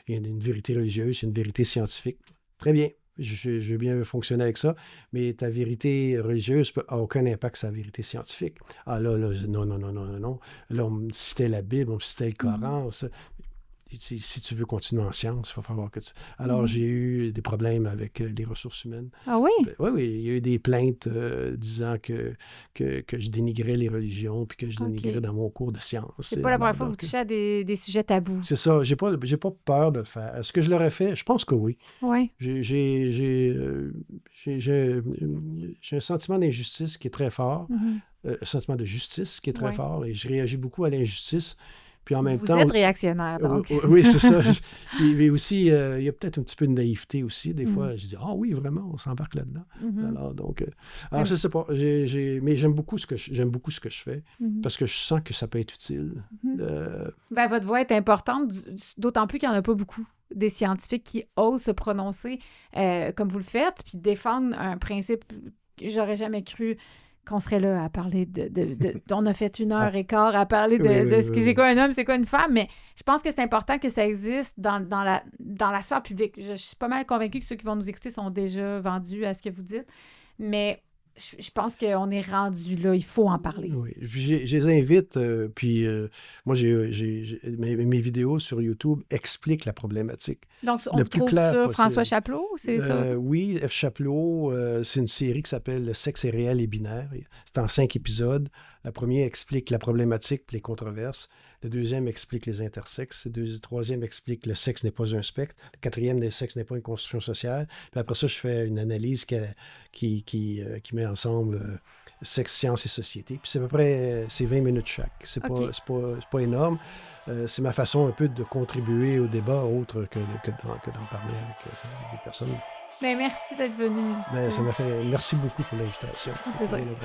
il y a une vérité religieuse, il y a une vérité scientifique. Très bien. Je veux bien fonctionner avec ça, mais ta vérité religieuse n'a aucun impact sur la vérité scientifique. Ah là, non. Là, on me citait la Bible, on me citait le Coran. Ça. Si tu veux continuer en science, il va falloir que tu... Alors, j'ai eu des problèmes avec les ressources humaines. Ah oui? Oui, il y a eu des plaintes disant que je dénigrais les religions puis que je dénigrais dans mon cours de sciences. C'est pas la première fois que vous touchez à des sujets tabous. C'est ça. J'ai pas peur de le faire. Est-ce que je l'aurais fait? Je pense que oui. Oui. J'ai un sentiment d'injustice qui est très fort. Un sentiment de justice qui est très fort. Et je réagis beaucoup à l'injustice. Puis en même temps, vous êtes réactionnaire, donc. Oui, c'est ça. Mais aussi, il y a peut-être un petit peu de naïveté aussi. Des fois, je dis, ah oui, vraiment, on s'embarque là-dedans. Alors, donc, je sais pas. Mais j'aime beaucoup ce que je fais parce que je sens que ça peut être utile. Ben, votre voix est importante, d'autant plus qu'il n'y en a pas beaucoup des scientifiques qui osent se prononcer comme vous le faites, puis défendre un principe que j'aurais jamais cru qu'on serait là à parler on a fait 1h15 à parler c'est quoi un homme, c'est quoi une femme, mais je pense que c'est important que ça existe dans la sphère publique. Je suis pas mal convaincue que ceux qui vont nous écouter sont déjà vendus à ce que vous dites, mais je pense qu'on est rendu là, il faut en parler. Oui, je les invite, puis moi, mes vidéos sur YouTube expliquent la problématique. Donc, on se trouve sur François Chapleau, c'est ça? Oui, F. Chapleau, c'est une série qui s'appelle « Le sexe est réel et binaire ». C'est en 5 épisodes. La première explique la problématique et les controverses. Le deuxième explique les intersexes. Le troisième explique le sexe n'est pas un spectre. Le quatrième, le sexe n'est pas une construction sociale. Puis après ça, je fais une analyse qui met ensemble sexe, science et société. Puis c'est à peu près 20 minutes chaque. C'est pas énorme. C'est ma façon un peu de contribuer au débat autre que d'en parler avec des personnes. Bien, merci d'être venu me visiter. Ça m'a fait... Merci beaucoup pour l'invitation. C'est un plaisir.